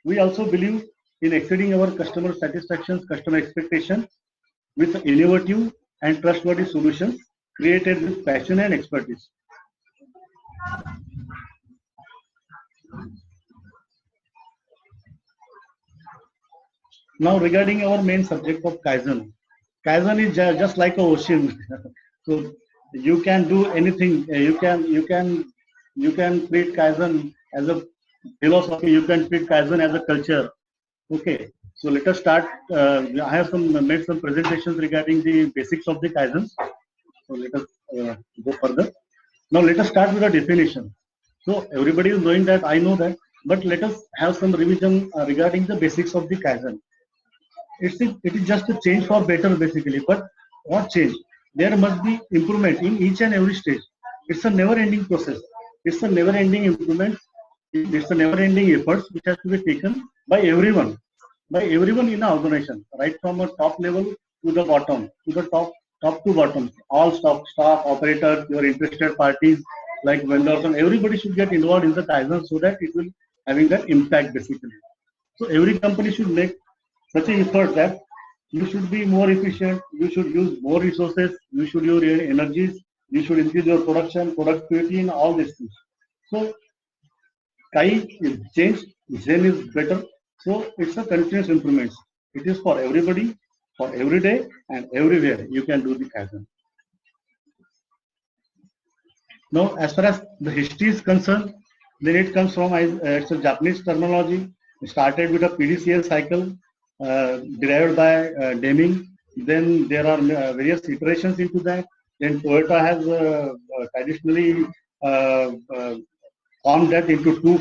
We also believe in exceeding our customer satisfaction, customer expectation with innovative and trustworthy solutions created with passion and expertise. Now regarding our main subject of Kaizen. Kaizen is just like an ocean. So you can do anything. You can treat Kaizen as a philosophy. You can treat Kaizen as a culture. Okay. So let us start. I have made some presentations regarding the basics of the Kaizen. So let us go further. Now let us start with a definition. So everybody is knowing that, I know that, but let us have some revision regarding the basics of the Kaizen. It is just a change for better basically, but what change? There must be improvement in each and every stage. It's a never-ending process. It's a never-ending improvement. It's a never-ending efforts which has to be taken by everyone in the organization, right from a top level to the bottom, to the top to bottom. All staff, operators, your interested parties like vendors, and everybody should get involved in the Kaizen so that it will having that impact basically. So every company should make such an effort that you should be more efficient, you should use more resources, you should use your energies, you should increase your production, productivity, and all these things. So Kai is change, Zen is better. So it's a continuous improvement. It is for everybody, for every day and everywhere you can do the Kaizen. Now, as far as the history is concerned, then it comes from it's a Japanese terminology. It started with a PDCA cycle derived by Deming. Then there are various iterations into that. Then Toyota has traditionally formed that into two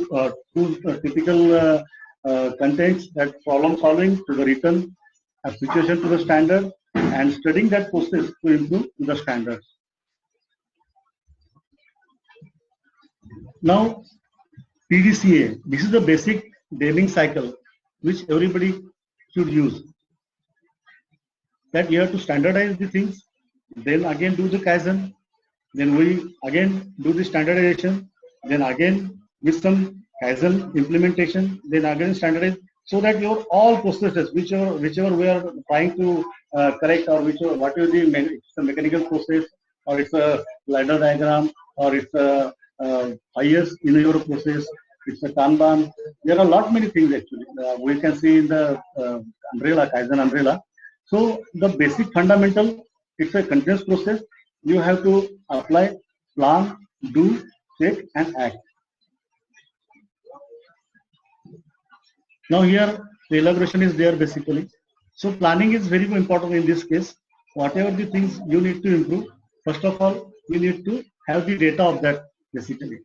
typical contents, that problem solving to the written, application to the standard, and studying that process to improve the standards. Now, PDCA, this is the basic Deming cycle which everybody should use. That you have to standardize the things, then again do the Kaizen, then we again do the standardization, then again with some Kaizen implementation, then again standardize, so that your all processes, whichever we are trying to correct, or whatever the mechanical process, or it's a ladder diagram, or it's a 5 years in your process. It's a Kanban. There are a lot many things actually. We can see in the umbrella, Kaizen umbrella. So the basic fundamental, it's a continuous process. You have to apply, plan, do, check, and act. Now here the elaboration is there basically. So planning is very important in this case. Whatever the things you need to improve, first of all, you need to have the data of that basically.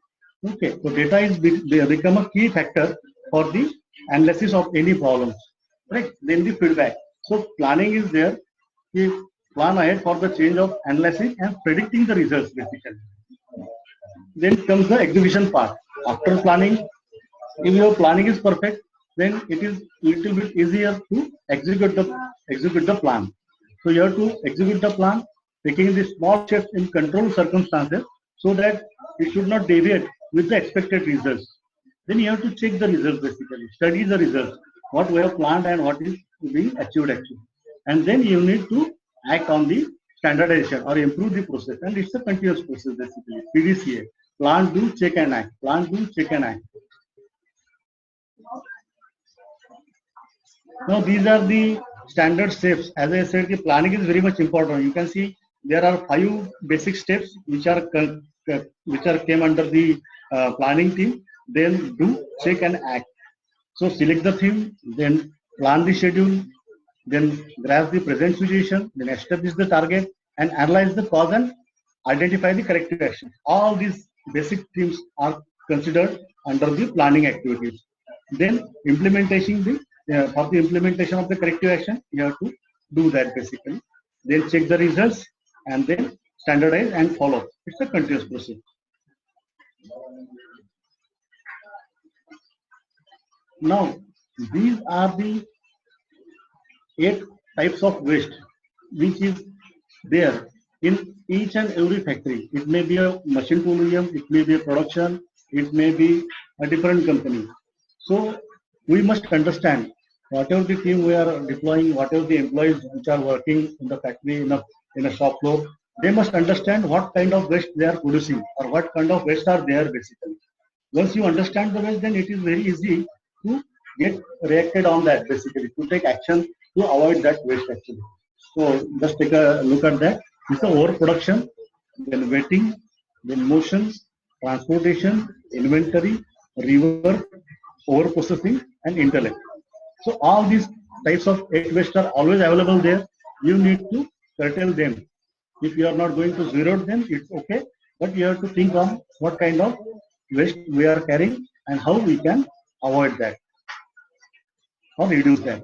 Okay, so data is become a key factor for the analysis of any problems. Right? Then the feedback. So planning is there. You plan ahead for the change of analysis and predicting the results basically. Then comes the execution part. After planning, if your planning is perfect, then it is little bit easier to execute the plan. So you have to execute the plan, taking the small steps in controlled circumstances so that it should not deviate with the expected results. Then you have to check the results basically, study the results, what we have planned and what is being achieved actually. And then you need to act on the standardization or improve the process. And it's a continuous process basically, PDCA. Plan, do, check and act. Plan, do, check and act. Now these are the standard steps. As I said, the planning is very much important. You can see there are 5 basic steps which are came under the planning team. Then do, check and act. So select the theme, then plan the schedule, then grasp the present situation, then establish the target and analyze the cause and identify the corrective action. All these basic themes are considered under the planning activities. Then implementation, for the implementation of the corrective action, you have to do that basically. Then check the results and then standardize and follow. It's a continuous process. Now, these are the 8 types of waste which is there in each and every factory. It may be a machine tooling, it may be a production, it may be a different company. So we must understand whatever the team we are deploying, whatever the employees which are working in the factory, in a shop floor, they must understand what kind of waste they are producing or what kind of waste are there basically. Once you understand the waste, then it is very easy to get reacted on that basically, to take action to avoid that waste actually. So just take a look at that. It's the overproduction, then wetting, then motion, transportation, inventory, rework, overprocessing, and intellect. So all these types of 8 waste are always available there. You need to curtail them. If you are not going to zero them, it's okay. But you have to think on what kind of waste we are carrying and how we can avoid that or reduce that.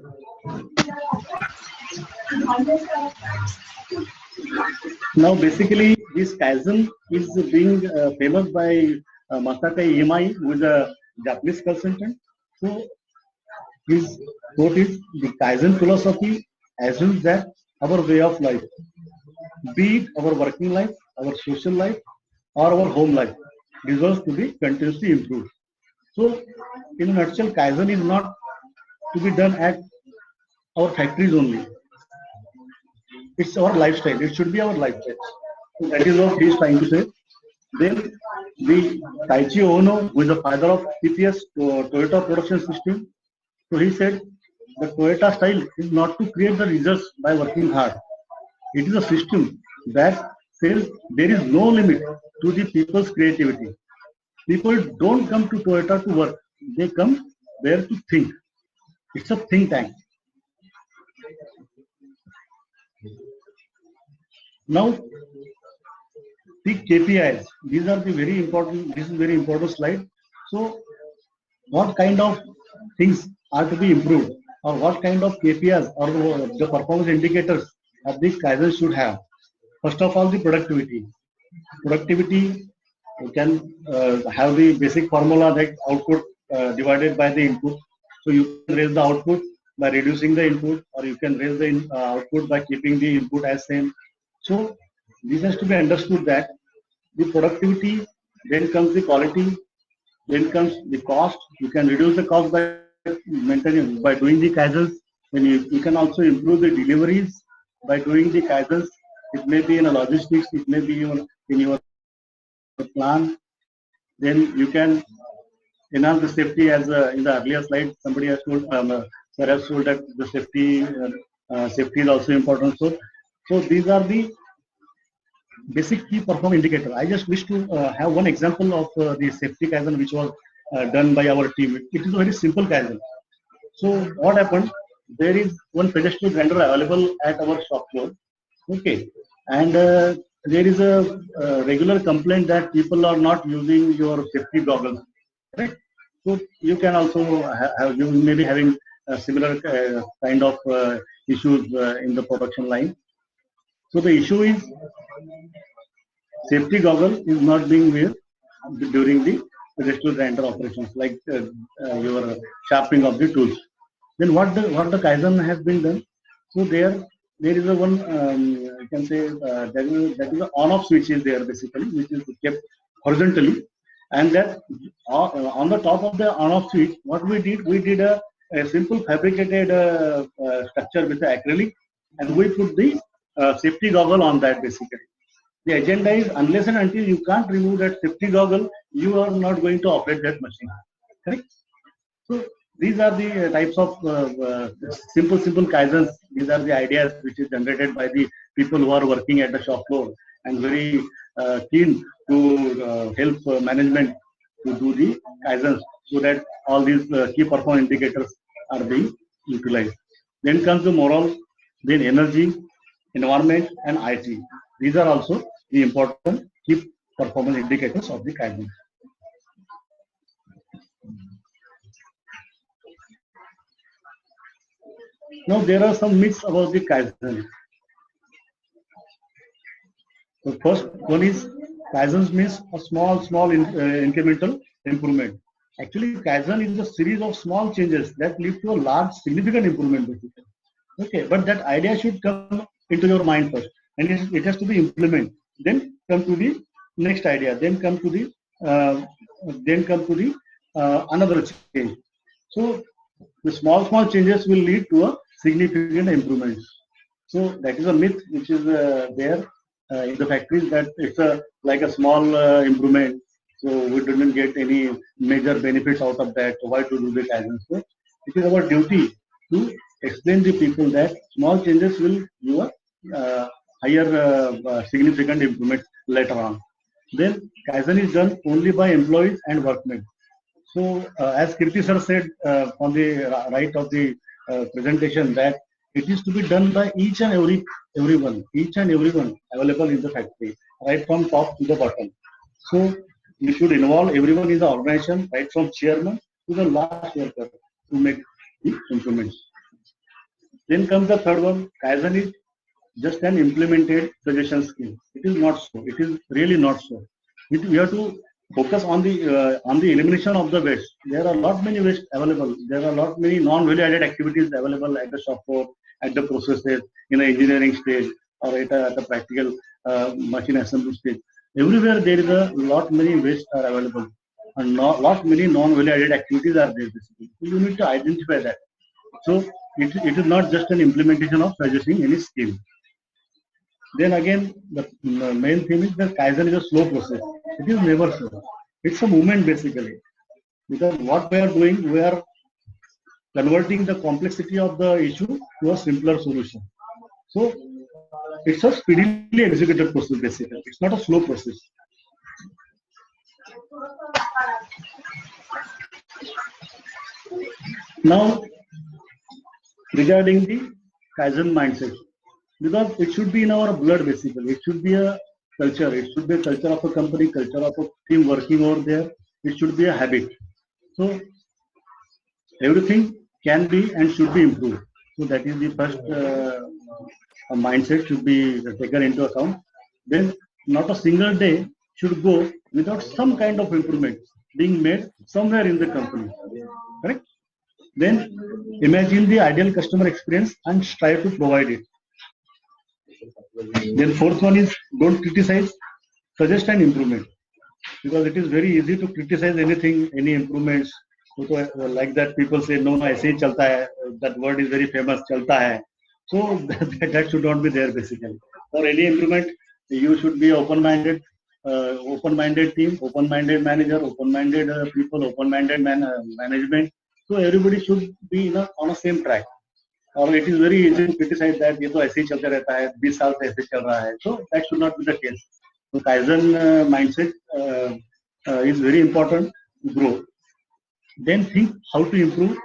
Now basically this Kaizen is being famous by Masakai Imai, who is a Japanese consultant. So his quote is, the Kaizen philosophy assumes that our way of life, be it our working life, our social life, or our home life, deserves to be continuously improved. So in a nutshell, Kaizen is not to be done at our factories only. It's our lifestyle. It should be our lifestyle. So that is what he is trying to say. Then the Taichi Ono, who is the father of TPS, Toyota Production System, so he said the Toyota style is not to create the results by working hard. It is a system that says there is no limit to the people's creativity. People don't come to Toyota to work. They come there to think. It's a think tank. Now, the KPIs. These are the very important. This is very important slide. So, what kind of things are to be improved, or what kind of KPIs or the performance indicators that this Kaizen should have? First of all, the productivity. Productivity, you can have the basic formula that output divided by the input. So you can raise the output by reducing the input, or you can raise the output by keeping the input as same. So this has to be understood that the productivity, then comes the quality, then comes the cost. You can reduce the cost by maintaining, by doing the Kaizens. Then you can also improve the deliveries by doing the Kaizens. It may be in a logistics, it may be in your plan. then you can enhance the safety. As in the earlier slide, somebody has told, sir has told that the safety is also important. So these are the basic key performance indicator. I just wish to have one example of the safety Kaizen which was done by our team. It is a very simple Kaizen. So what happened? There is one pedestal grinder available at our shop floor. Okay, and there is a regular complaint that people are not using your safety goggles. Right? So you can also have, you may be having similar kind of issues in the production line. So the issue is safety goggle is not being wear during the pedestal grinder operations, like your sharpening of the tools. Then what the Kaizen has been done? So there is a one you can say that is an on-off switch is there basically, which is kept horizontally, and that on the top of the on-off switch, what we did a simple fabricated structure with acrylic, and we put the safety goggle on that basically. The agenda is unless and until you can't remove that safety goggle, you are not going to operate that machine. Correct? So these are the types of simple Kaizens. These are the ideas which is generated by the people who are working at the shop floor and very keen to help management to do the Kaizens so that all these key performance indicators are being utilized. Then comes the morale, then energy, environment, and IT. These are also the important key performance indicators of the Kaizen. Now there are some myths about the Kaizen. The first one is Kaizen means a small incremental improvement. Actually, Kaizen is a series of small changes that lead to a large significant improvement basically. Okay, but that idea should come into your mind first, and it has to be implemented. Then come to the next idea. Then come to the another change. So the small changes will lead to a significant improvement. So that is a myth which is there in the factories, that it's like a small improvement. So we didn't get any major benefits out of that. So why to do the Kaizen? So it is our duty to explain to people that small changes will give a higher significant improvement later on. Then Kaizen is done only by employees and workmen. So as Kirti sir said on the right of the presentation, that it is to be done by each and everyone available in the factory, right from top to the bottom. So you should involve everyone in the organization, right from chairman to the last worker, to make the improvements. Then comes the third one. Kaizen is just an implemented suggestion scheme. It is not so. It is really not so. We have to focus on the elimination of the waste. There are lot many waste available. There are lot many non-value added activities available at the shop floor, at the processes, in the engineering stage, or at the practical machine assembly stage. Everywhere there is a lot many waste are available, and lot many non-value added activities are there. Basically, so you need to identify that. So it is not just an implementation of suggesting any scheme. Then again, the main thing is that Kaizen is a slow process. It is never slow. It's a movement basically. Because what we are doing, we are converting the complexity of the issue to a simpler solution. So it's a speedily executed process basically. It's not a slow process. Now, regarding the Kaizen mindset, because it should be in our blood basically. It should be a culture. It should be a culture of a company, culture of a team working over there. It should be a habit. So everything can be and should be improved. So that is the first mindset should be taken into account. Then not a single day should go without some kind of improvement being made somewhere in the company. Correct? Then imagine the ideal customer experience and strive to provide it. Then fourth one is don't criticize, suggest an improvement, because it is very easy to criticize anything, any improvements. So, like that, people say no, aise hi chalta hai. That word is very famous, chalta hai. So that should not be there basically. For any improvement, you should be open-minded. open-minded team, open-minded manager, open-minded people, open-minded management. So everybody should be on the same track. Or it is very easy to criticize that ये तो ऐसे ही चलते रहता है, 20 साल से ऐसे चल रहा है. So that should not be the case. So Kaizen mindset is very important to grow. Then think how to improve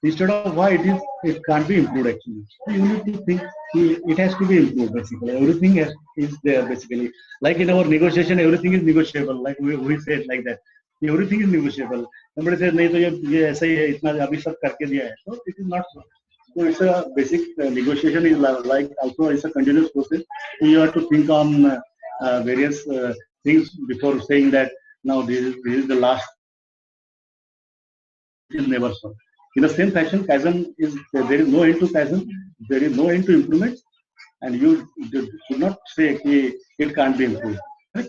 instead of why it can't be improved actually. So you need to think it has to be improved basically. Everything is there basically. Like in our negotiation, everything is negotiable. Like we said like that. Everything is negotiable. Somebody says नहीं तो ये ऐसा ही है, इतना अभी सब करके दिया है. So it is not so. So it's a basic negotiation is like also it's a continuous process. So you have to think on various things before saying that now this is the last. It is never so. In the same fashion, Kaizen is there is no end to Kaizen, there is no end to improvement, and you should not say it can't be improved. Right?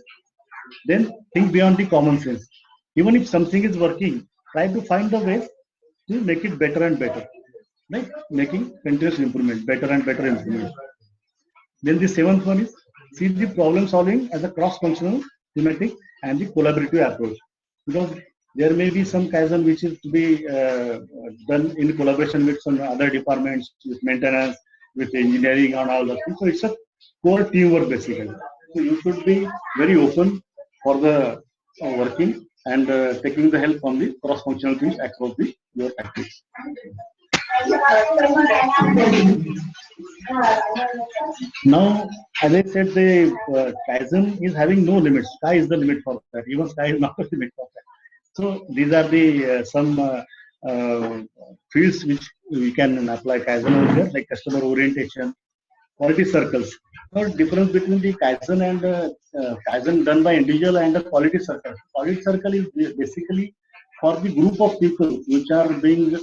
Then think beyond the common sense. Even if something is working, try to find the ways to make it better and better. Right? Making continuous improvement, better and better improvement. Then the seventh one is see the problem solving as a cross-functional, thematic, and the collaborative approach. Because there may be some Kaizen which is to be done in collaboration with some other departments, with maintenance, with engineering and all that. So it's a core teamwork basically. So you should be very open for the working and taking the help from the cross-functional teams across your activities. Now, as I said, the Kaizen is having no limits. Sky is the limit for that. Even sky is not the limit for that. So these are the some fields which we can apply Kaizen over here, like customer orientation, quality circles. The difference between the Kaizen and Kaizen done by individual and the quality circle. Quality circle is basically for the group of people which are being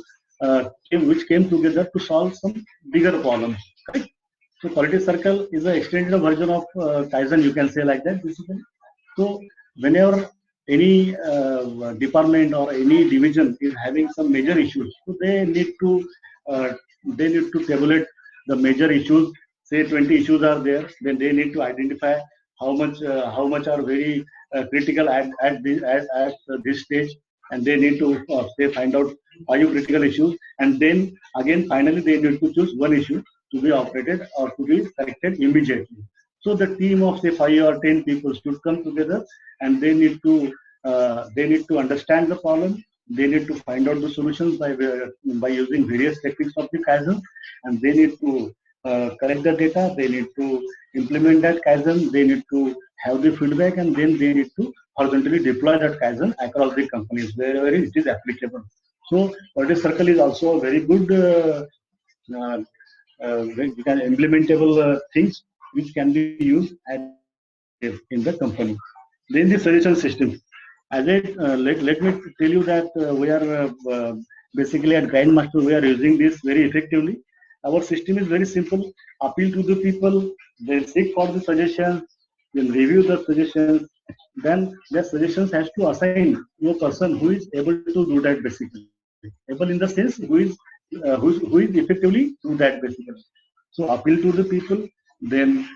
which came together to solve some bigger problems. Correct? So quality circle is an extended version of Kaizen, you can say like that basically. So whenever any department or any division is having some major issues, so they need to tabulate the major issues. Say 20 issues are there, then they need to identify how much are very critical at this stage, and they need to find out 5 critical issues, and then again finally they need to choose one issue to be operated or to be corrected immediately. So the team of say 5 or 10 people should come together, and they need to understand the problem. They need to find out the solutions by using various techniques of the Kaizen, and they need to collect the data. They need to implement that Kaizen. They need to have the feedback, and then they need to horizontally deploy that Kaizen across the companies wherever it is applicable. So quality circle is also a very good implementable things which can be used in the company. Then the suggestion system. As let me tell you that we are basically at Grindmaster, we are using this very effectively. Our system is very simple. Appeal to the people, then seek for the suggestions, then review the suggestions. Then the suggestions has to assign to a person who is able to do that basically. Able in the sense who is effectively do that basically. So appeal to the people, then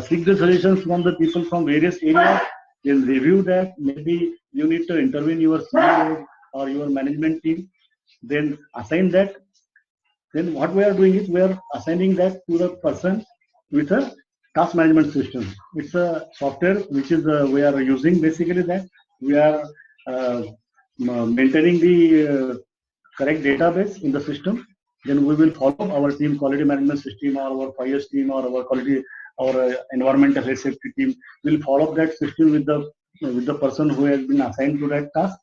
seek the suggestions from the people from various areas, then review that. Maybe you need to intervene your CEO or your management team, then assign that. Then what we are doing is we are assigning that to the person with a task management system. It's a software which is we are using basically that we are maintaining the correct database in the system. Then we will follow our team quality management system or our FIS team or our quality or environmental health safety team will follow that system with the person who has been assigned to that task.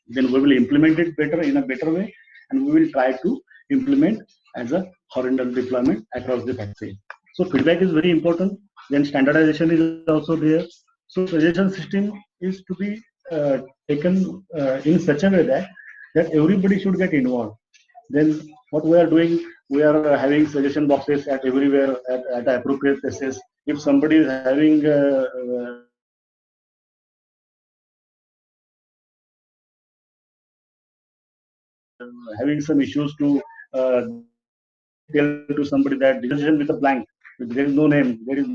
Then we will implement it better in a better way, and we will try to implement as a horizontal deployment across the factory. So feedback is very important. Then standardization is also there. So suggestion system is to be taken in such a way that everybody should get involved. Then what we are doing, we are having suggestion boxes at everywhere at appropriate places. If somebody is having some issues to tell to somebody that decision with a blank, there is no name, there is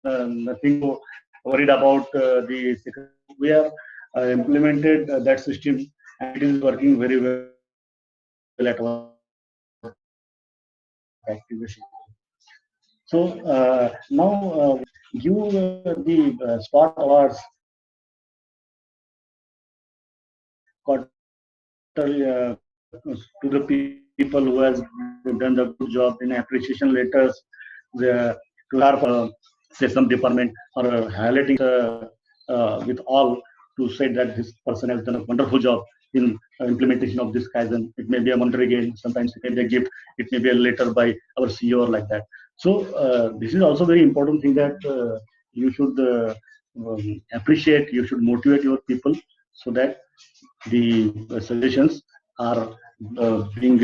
nothing to worried about the security. We are implemented that system, and it is working very well at our activation. So now give the spot awards to the people who has done the good job in appreciation letters to our say some department or highlighting with all to say that this person has done a wonderful job in implementation of this Kaizen. It may be a monetary gain, sometimes it may be a gift, it may be a letter by our CEO or like that. So this is also very important thing that you should appreciate, you should motivate your people so that the suggestions are being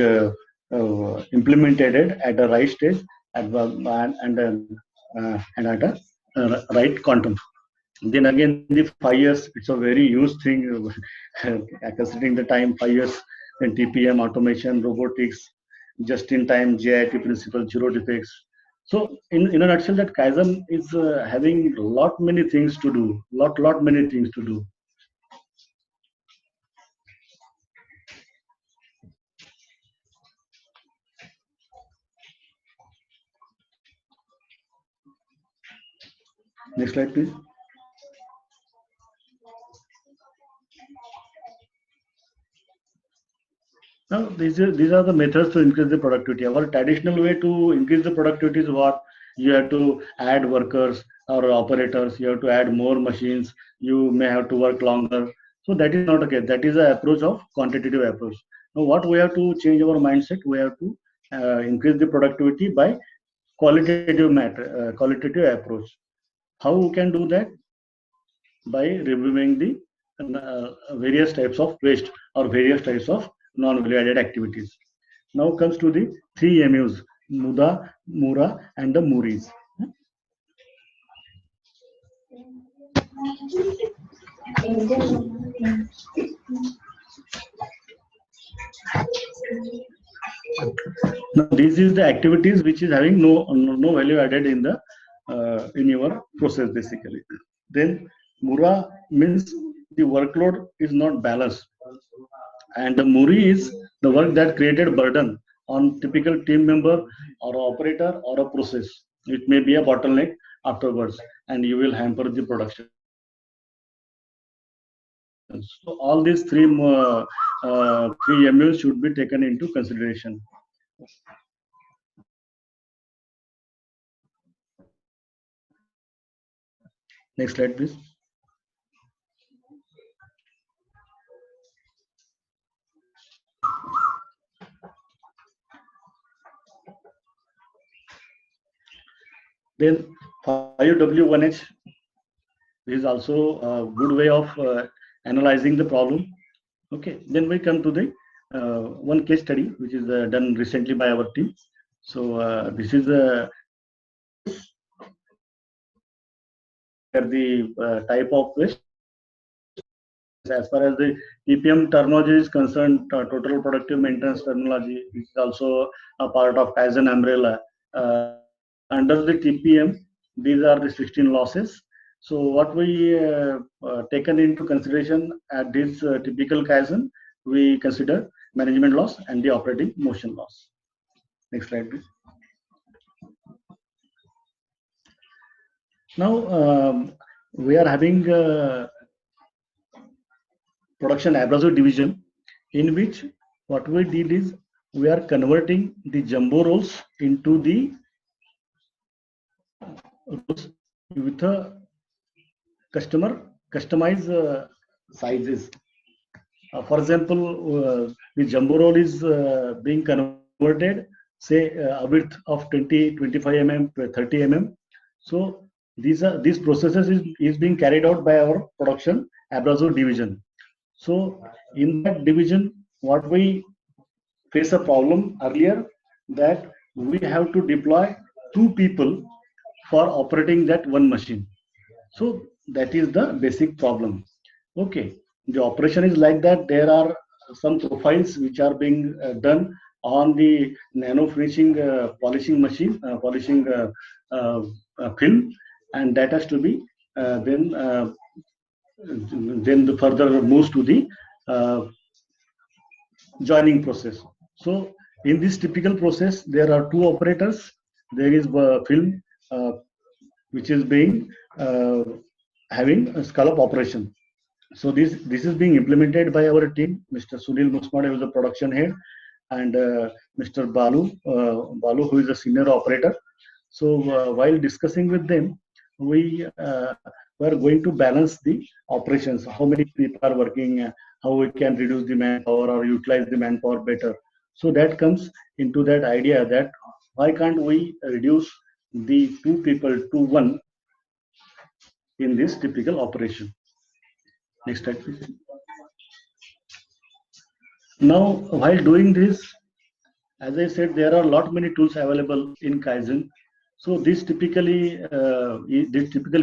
implemented at the right stage and at a right quantum. Then again, the 5 years, it's a very huge thing, considering the time, 5 years in TPM, automation, robotics, just-in-time, JIT principle, zero defects. So in a nutshell, that Kaizen is having lot many things to do, lot many things to do. Next slide, please. Now, these are the methods to increase the productivity. Our traditional way to increase the productivity is what? You have to add workers or operators, you have to add more machines, you may have to work longer. So that is not okay. That is an approach of quantitative approach. Now, what we have to change our mindset, we have to increase the productivity by qualitative approach. How we can do that? By removing the various types of waste or various types of non-value added activities. Now comes to the 3 MUs, Muda, Mura, and the Muris. Now, this is the activities which is having no value added in the in your process basically. Then Mura means the workload is not balanced, and the Muri is the work that created burden on typical team member or operator or a process. It may be a bottleneck afterwards, and you will hamper the production. So all these three MUs should be taken into consideration. Next slide, please. Then 5W1H is also a good way of analyzing the problem. Okay, then we come to the one case study which is done recently by our team. So this is the type of waste. As far as the TPM terminology is concerned, total productive maintenance terminology is also a part of Kaizen umbrella. Under the TPM, these are the 16 losses. So what we taken into consideration at this typical Kaizen, we consider management loss and the operating motion loss. Next slide, please. Now we are having production abrasive division, in which what we did is we are converting the jumbo rolls into the rolls with a customized sizes. For example, the jumbo roll is being converted, say a width of 20, 25 mm to 30 mm. So these processes is being carried out by our production abrasive division. So in that division, what we face a problem earlier, that we have to deploy 2 people for operating that one machine. So that is the basic problem. Okay, the operation is like that. There are some profiles which are being done on the nano finishing polishing machine, polishing film, and that has to be then the further moves to the joining process. So in this typical process, there are two operators. There is film which is being having a scallop operation. So this is being implemented by our team, Mr. Sunil Musmade, who is the production head, and Mr. Balu, who is a senior operator. So while discussing with them, we are going to balance the operations. How many people are working? How we can reduce the manpower or utilize the manpower better. So that comes into that idea that why can't we reduce the 2 people to 1 in this typical operation. Next slide, please. Now, while doing this, as I said, there are a lot many tools available in Kaizen. So this typical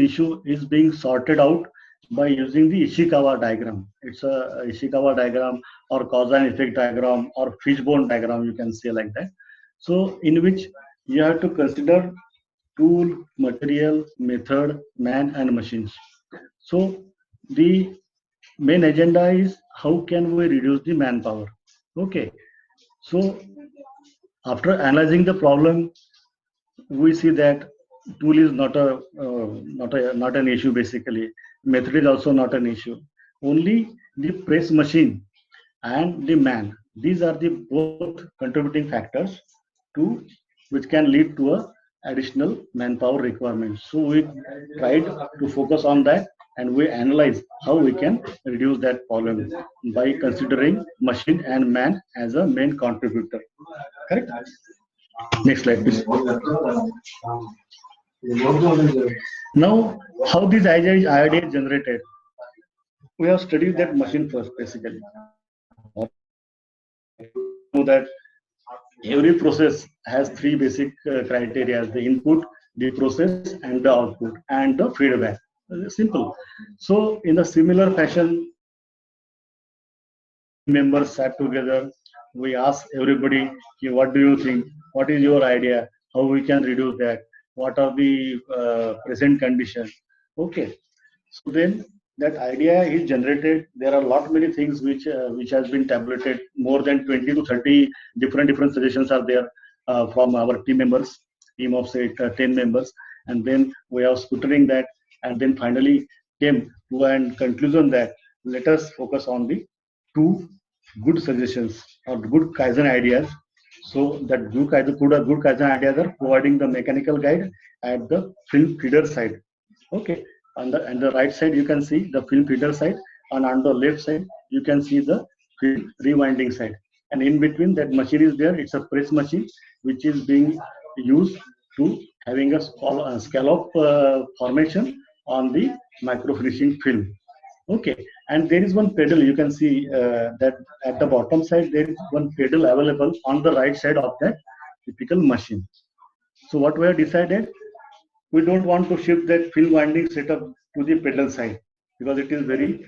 issue is being sorted out by using the Ishikawa diagram. It's a Ishikawa diagram or cause and effect diagram or fishbone diagram, you can say like that. So in which you have to consider tool, material, method, man and machines. So the main agenda is how can we reduce the manpower. Okay, so after analyzing the problem, we see that tool is not an issue basically. Method is also not an issue. Only the press machine and the man. These are the both contributing factors to which can lead to a additional manpower requirement. So we tried to focus on that and we analyze how we can reduce that problem by considering machine and man as a main contributor. Correct? Next slide, please. Now, how this idea is generated? We have studied that machine first, basically. Know that every process has 3 basic criteria: the input, the process, and the output, and the feedback. Simple. So, in a similar fashion, members sat together. We asked everybody, what do you think? What is your idea? How we can reduce that? What are the present conditions? Okay. So then that idea is generated. There are a lot many things which has been tabulated. More than 20 to 30 different suggestions are there from our team members, team of say 10 members, and then we are scootering that, and then finally came to a conclusion that let us focus on the 2 good suggestions or good Kaizen ideas. So that good Kaizen ideas are providing the mechanical guide at the film feeder side. Okay. On the right side, you can see the film feeder side, and on the left side, you can see the film rewinding side. And in between, that machine is there. It's a press machine, which is being used to having a scallop formation on the micro finishing film. Okay, and there is one pedal. You can see that at the bottom side, there is one pedal available on the right side of that typical machine. So what we have decided, we don't want to shift that film winding setup to the pedal side because it is very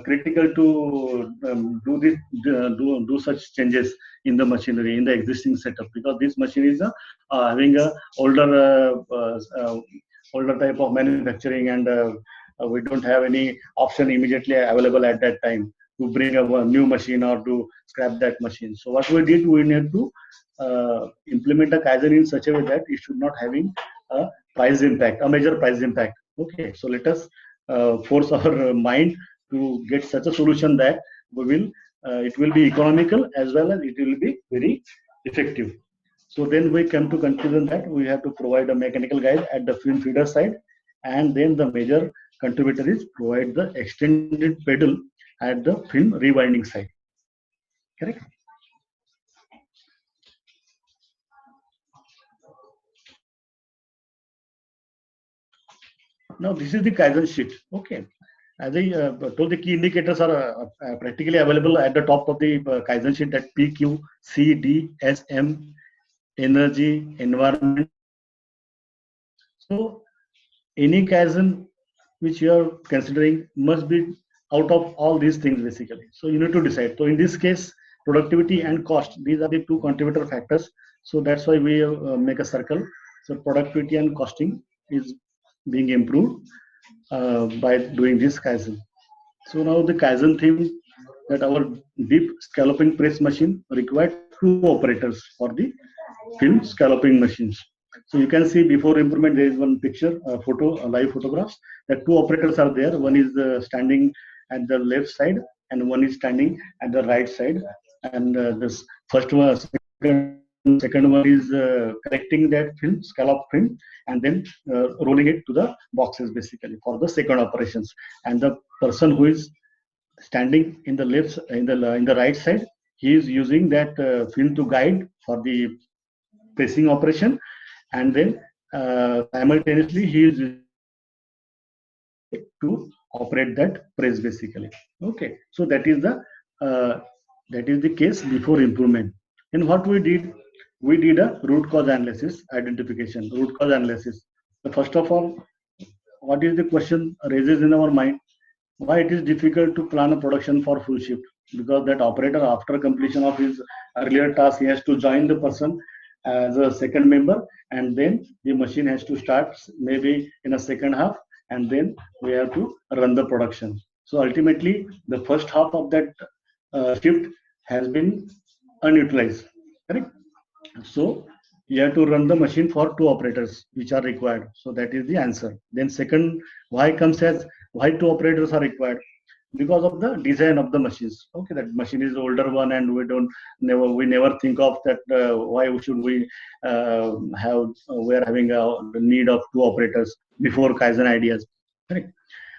critical to do such changes in the machinery in the existing setup, because this machine is having a older type of manufacturing, and we don't have any option immediately available at that time to bring a new machine or to scrap that machine. So what we did, we need to implement a Kaizen in such a way that it should not having a major price impact. Okay, so let us force our mind to get such a solution that we will it will be economical as well as it will be very effective. So then we come to conclusion that we have to provide a mechanical guide at the film feeder side, and then the major contributor is provide the extended pedal at the film rewinding side. Correct? Now this is the Kaizen sheet. Okay, as I told, the key indicators are practically available at the top of the Kaizen sheet, at P, Q, C, D, S, M, energy, environment. So any Kaizen which you are considering must be out of all these things basically. So you need to decide. So in this case, productivity and cost, these are the 2 contributor factors. So that's why we make a circle. So productivity and costing is being improved. by doing this Kaizen. So now the Kaizen theme that our deep scalloping press machine required two operators for the film scalloping machines. So you can see before improvement, there is one picture, a photo, a live photographs. That two operators are there. One is standing at the left side, and one is standing at the right side. And this first one, second one is collecting that film, scallop film, and then rolling it to the boxes basically for the second operations. And the person who is standing in the left, in the right side, he is using that film to guide for the pressing operation, and then simultaneously he is to operate that press basically. Okay, so that is the case before improvement. And what we did a root cause analysis, identification, root cause analysis. So first of all, what is the question raises in our mind? Why it is difficult to plan a production for full shift? Because that operator, after completion of his earlier task, he has to join the person as a second member, and then the machine has to start maybe in a second half, and then we have to run the production. So ultimately, the first half of that shift has been unutilized. Correct? So you have to run the machine for two operators which are required. So that is the answer. Then second, why two operators are required? Because of the design of the machines. Okay, that machine is older one, and we never think of that. Why should we we are having a need of two operators before Kaizen ideas? Correct.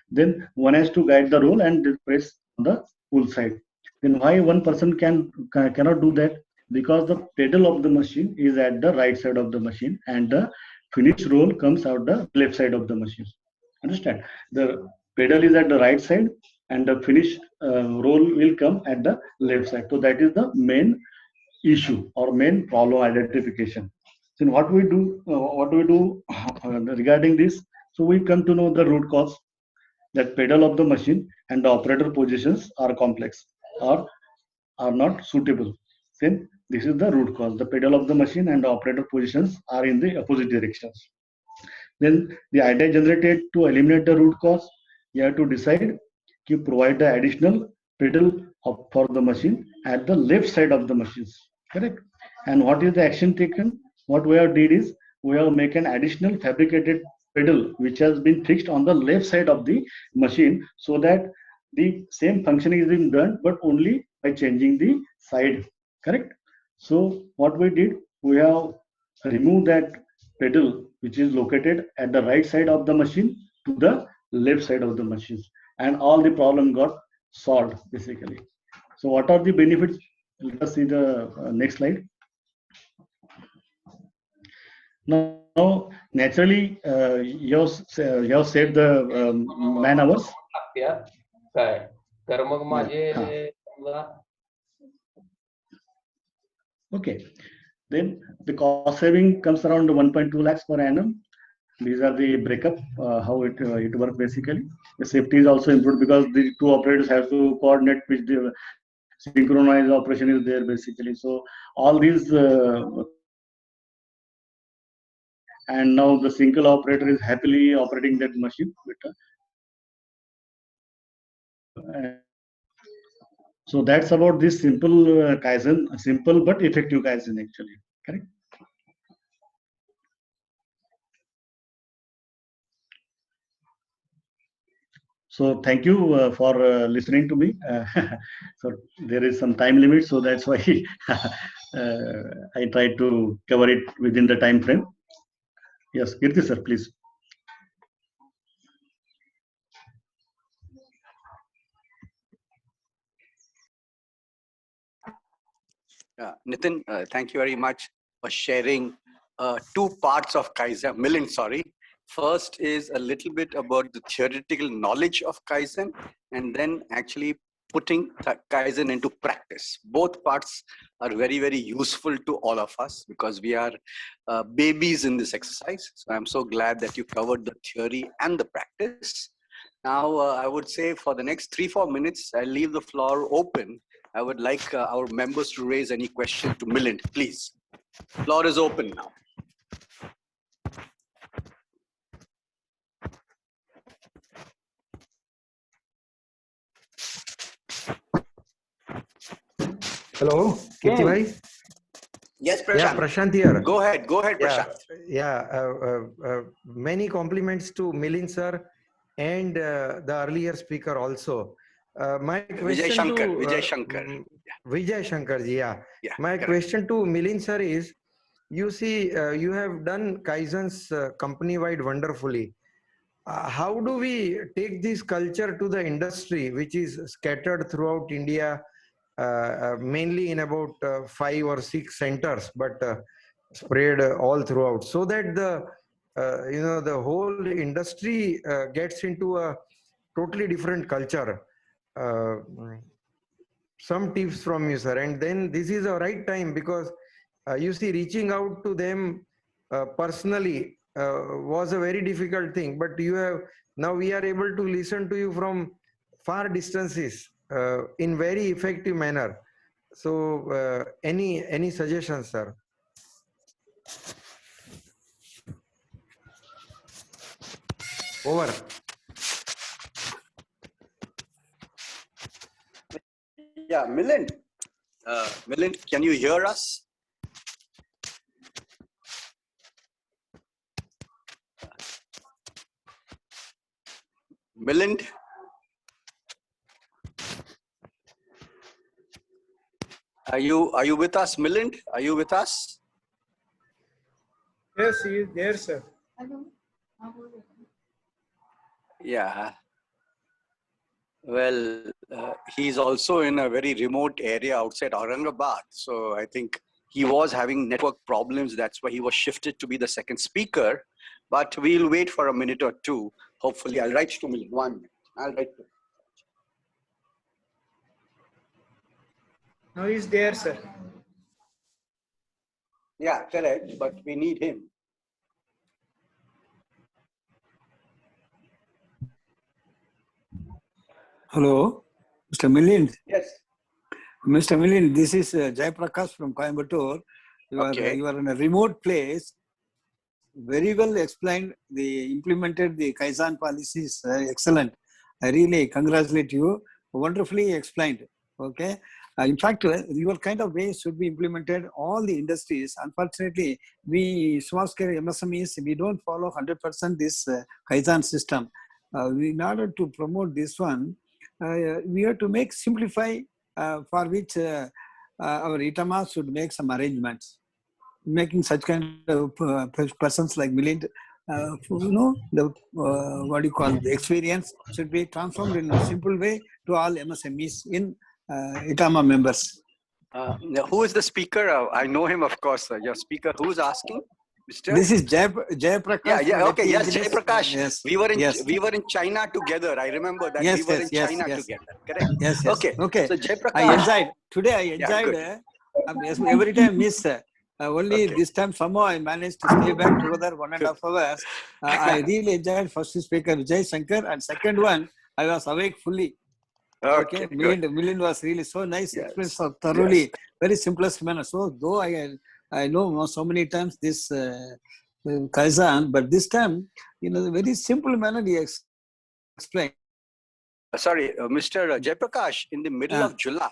Then one has to guide the roll and press on the pull side. Then why one person cannot do that? Because the pedal of the machine is at the right side of the machine, and the finish roll comes out the left side of the machine. Understand? The pedal is at the right side, and the finish roll will come at the left side. So that is the main issue or main problem identification. So what we do regarding this? So we come to know the root cause, that pedal of the machine and the operator positions are complex or are not suitable. Then this is the root cause. The pedal of the machine and the operator positions are in the opposite directions. Then the idea generated to eliminate the root cause, you have to decide to provide the additional pedal for the machine at the left side of the machines. Correct? And what is the action taken? What we have did is we have make an additional fabricated pedal which has been fixed on the left side of the machine, so that the same function is being done, but only by changing the side. Correct? So what we did, we have removed that pedal which is located at the right side of the machine to the left side of the machine, and all the problem got solved basically. So what are the benefits? Let us see the next slide. Now naturally, you have said the man hours. Okay, then the cost saving comes around 1.2 lakhs per annum. These are the breakup, how it works basically. The safety is also improved because the two operators have to coordinate with the synchronized operation is there basically. So all these and now the single operator is happily operating that machine. So that's about this simple Kaizen, simple but effective Kaizen actually. Correct? So thank you for listening to me. So there is some time limit, so that's why I try to cover it within the time frame. Yes, Kirti sir, please. Nitin, thank you very much for sharing two parts of Kaizen. Milind, sorry. First is a little bit about the theoretical knowledge of Kaizen, and then actually putting Kaizen into practice. Both parts are very, very useful to all of us because we are babies in this exercise. So I'm so glad that you covered the theory and the practice. Now, I would say for the next 3-4 minutes, I'll leave the floor open. I would like our members to raise any question to Milind, please. Floor is open now. Hello, Kirti bhai. Yes, Yeah, Prashant. Prashant here. Go ahead, Yeah, Prashant. many compliments to Milind sir and the earlier speaker also. My Vijay question to Shankar. Vijay Shankar. Vijay Shankar ji, yeah. Yeah, My correct. question to Milind sir is, you see, you have done Kaizen's company-wide wonderfully. How do we take this culture to the industry, which is scattered throughout India, mainly in about 5 or 6 centers, but spread all throughout, so that the whole industry gets into a totally different culture. Uh, some tips from you, sir, and then this is the right time, because you see, reaching out to them personally was a very difficult thing, but you have now we are able to listen to you from far distances in very effective manner. So any suggestions, sir? Over. Yeah, Milind. Milind, can you hear us? Milind? Are you with us, Milind? Are you with us? Yes, he is there, sir. Yeah. Well, he's also in a very remote area outside Aurangabad. So I think he was having network problems. That's why he was shifted to be the second speaker. But we'll wait for a minute or two. Hopefully, I'll write to Milind. 1 minute. I'll write to him. Now he's there, sir. Yeah, correct. But we need him. Hello, Mr. Milind. Yes. Mr. Milind, this is Jai Prakash from Coimbatore. You are in a remote place. Very well explained. Implemented the Kaizen policies. Excellent. I really congratulate you. Wonderfully explained. Okay. In fact, your kind of ways should be implemented all the industries. Unfortunately, we small scale MSMEs, we don't follow 100% this Kaizen system. In order to promote this one, we have to simplify for which our ITAMA should make some arrangements. Making such kind of persons like Milind, the experience should be transformed in a simple way to all MSMEs in ITAMA members. Who is the speaker? I know him, of course. Your speaker. Who's asking? Mr. This is Jai Prakash. Yeah. Okay. Yes, Jai Prakash. Yes. We were in China together. I remember that. Yes, we were in China together. Correct. Yes. Okay. Okay. So Jai Prakash. I enjoyed today. I enjoyed every time miss. Only this time somehow I managed to stay back together 1.5 hours. I really enjoyed first speaker Vijay Shankar, and second one I was awake fully. Okay. Milind was really so nice, explained so thoroughly, very simplest manner. So though I know so many times this Kaizen, but this time, the very simple manner he explained. Sorry, Mr. Jai Prakash, in the middle of July,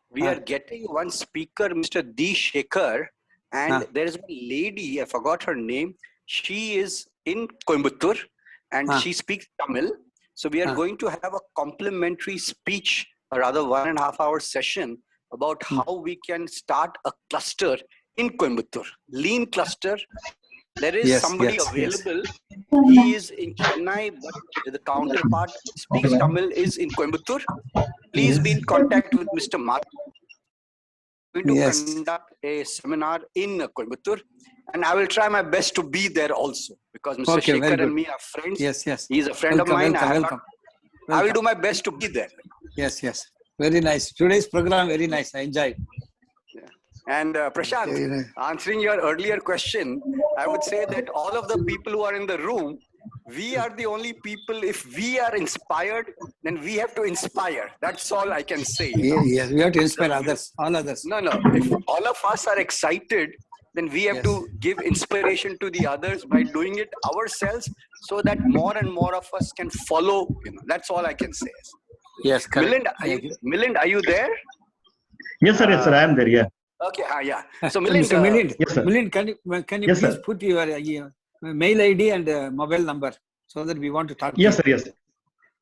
we are getting one speaker, Mr. D. Shekhar, and there is one lady, I forgot her name. She is in Coimbatore and she speaks Tamil. So we are going to have a complimentary speech, or rather 1.5 hour session about how we can start a cluster in Coimbatore, lean cluster. There is somebody available. He is in Chennai, but the counterpart speaks Tamil is in Coimbatore. Please be in contact with Mr. Mark. We're going to conduct a seminar in Coimbatore, and I will try my best to be there also, because Mr. Shekhar and me are friends. Yes. He is a friend of mine. Welcome. I will do my best to be there. Yes. Very nice. Today's program, very nice. I enjoyed. And Prashant, answering your earlier question, I would say that all of the people who are in the room, we are the only people, if we are inspired, then we have to inspire. That's all I can say. Yes, we have to inspire others, all others. No. If all of us are excited, then we have to give inspiration to the others by doing it ourselves, so that more and more of us can follow. That's all I can say. Yes, correct. Milind, are you there? Yes, sir. Yes, sir. I am there. Yeah. Okay. Yeah. So Milind, Mr. Milind, yes, sir. Milind, can you Yes, please sir. put your mail ID and mobile number so that we want to talk Yes, to sir. you? Yes.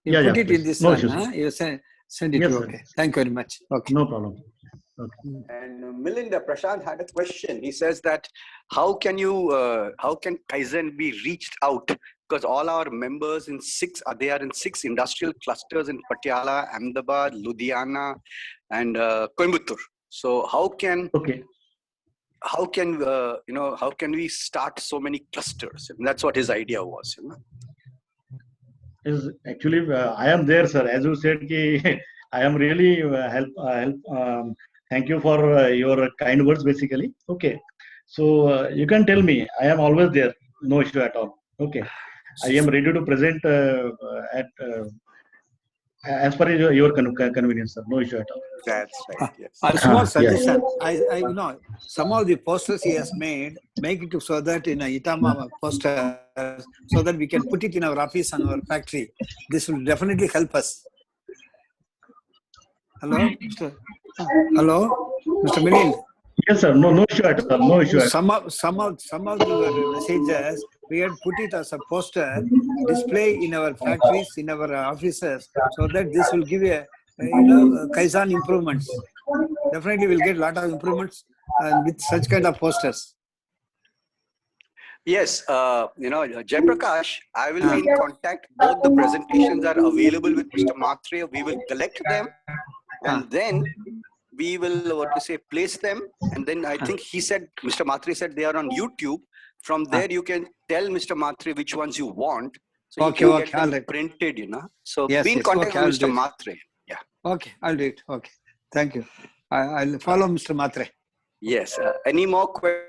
You Yeah, put yeah, it please. in this No one. issues, Huh? sir. You send it Yes, to. sir. Okay. Thank you very much. Okay. No problem. Okay. And Milind, Prashant had a question. He says that how can Kaizen be reached out? Because all our members they are in 6 industrial clusters in Patiala, Ahmedabad, Ludhiana, and Coimbatore. So how can we start so many clusters? And that's what his idea was. Is actually I am there, sir. As you said, I am really help. Thank you for your kind words, basically. Okay, so you can tell me. I am always there. No issue at all. Okay, I am ready to present at as per your convenience, sir. No issue at all. That's right. Yes. A small suggestion. Yes. Some of the posters he has made, make it so that in a Itama poster, so that we can put it in our office and our factory. This will definitely help us. Hello, Mr. Milind. Yes, sir. No issue at all. No issue at all. Some of the messages we had put it as a poster, display in our factories, in our offices, so that this will give a Kaizen improvements. Definitely, we'll get a lot of improvements with such kind of posters. Yes, Jaiprakash, I will be in contact. Both the presentations are available with Mr. Matre. We will collect them, and then we will place them. And then I think Mr. Matre said they are on YouTube. From there, you can tell Mr. Matre which ones you want. So you can get them printed, So yes, be in contact with Mr. Matre. Yeah. Okay, I'll do it. Okay. Thank you. I'll follow Mr. Matre. Yes. Any more questions?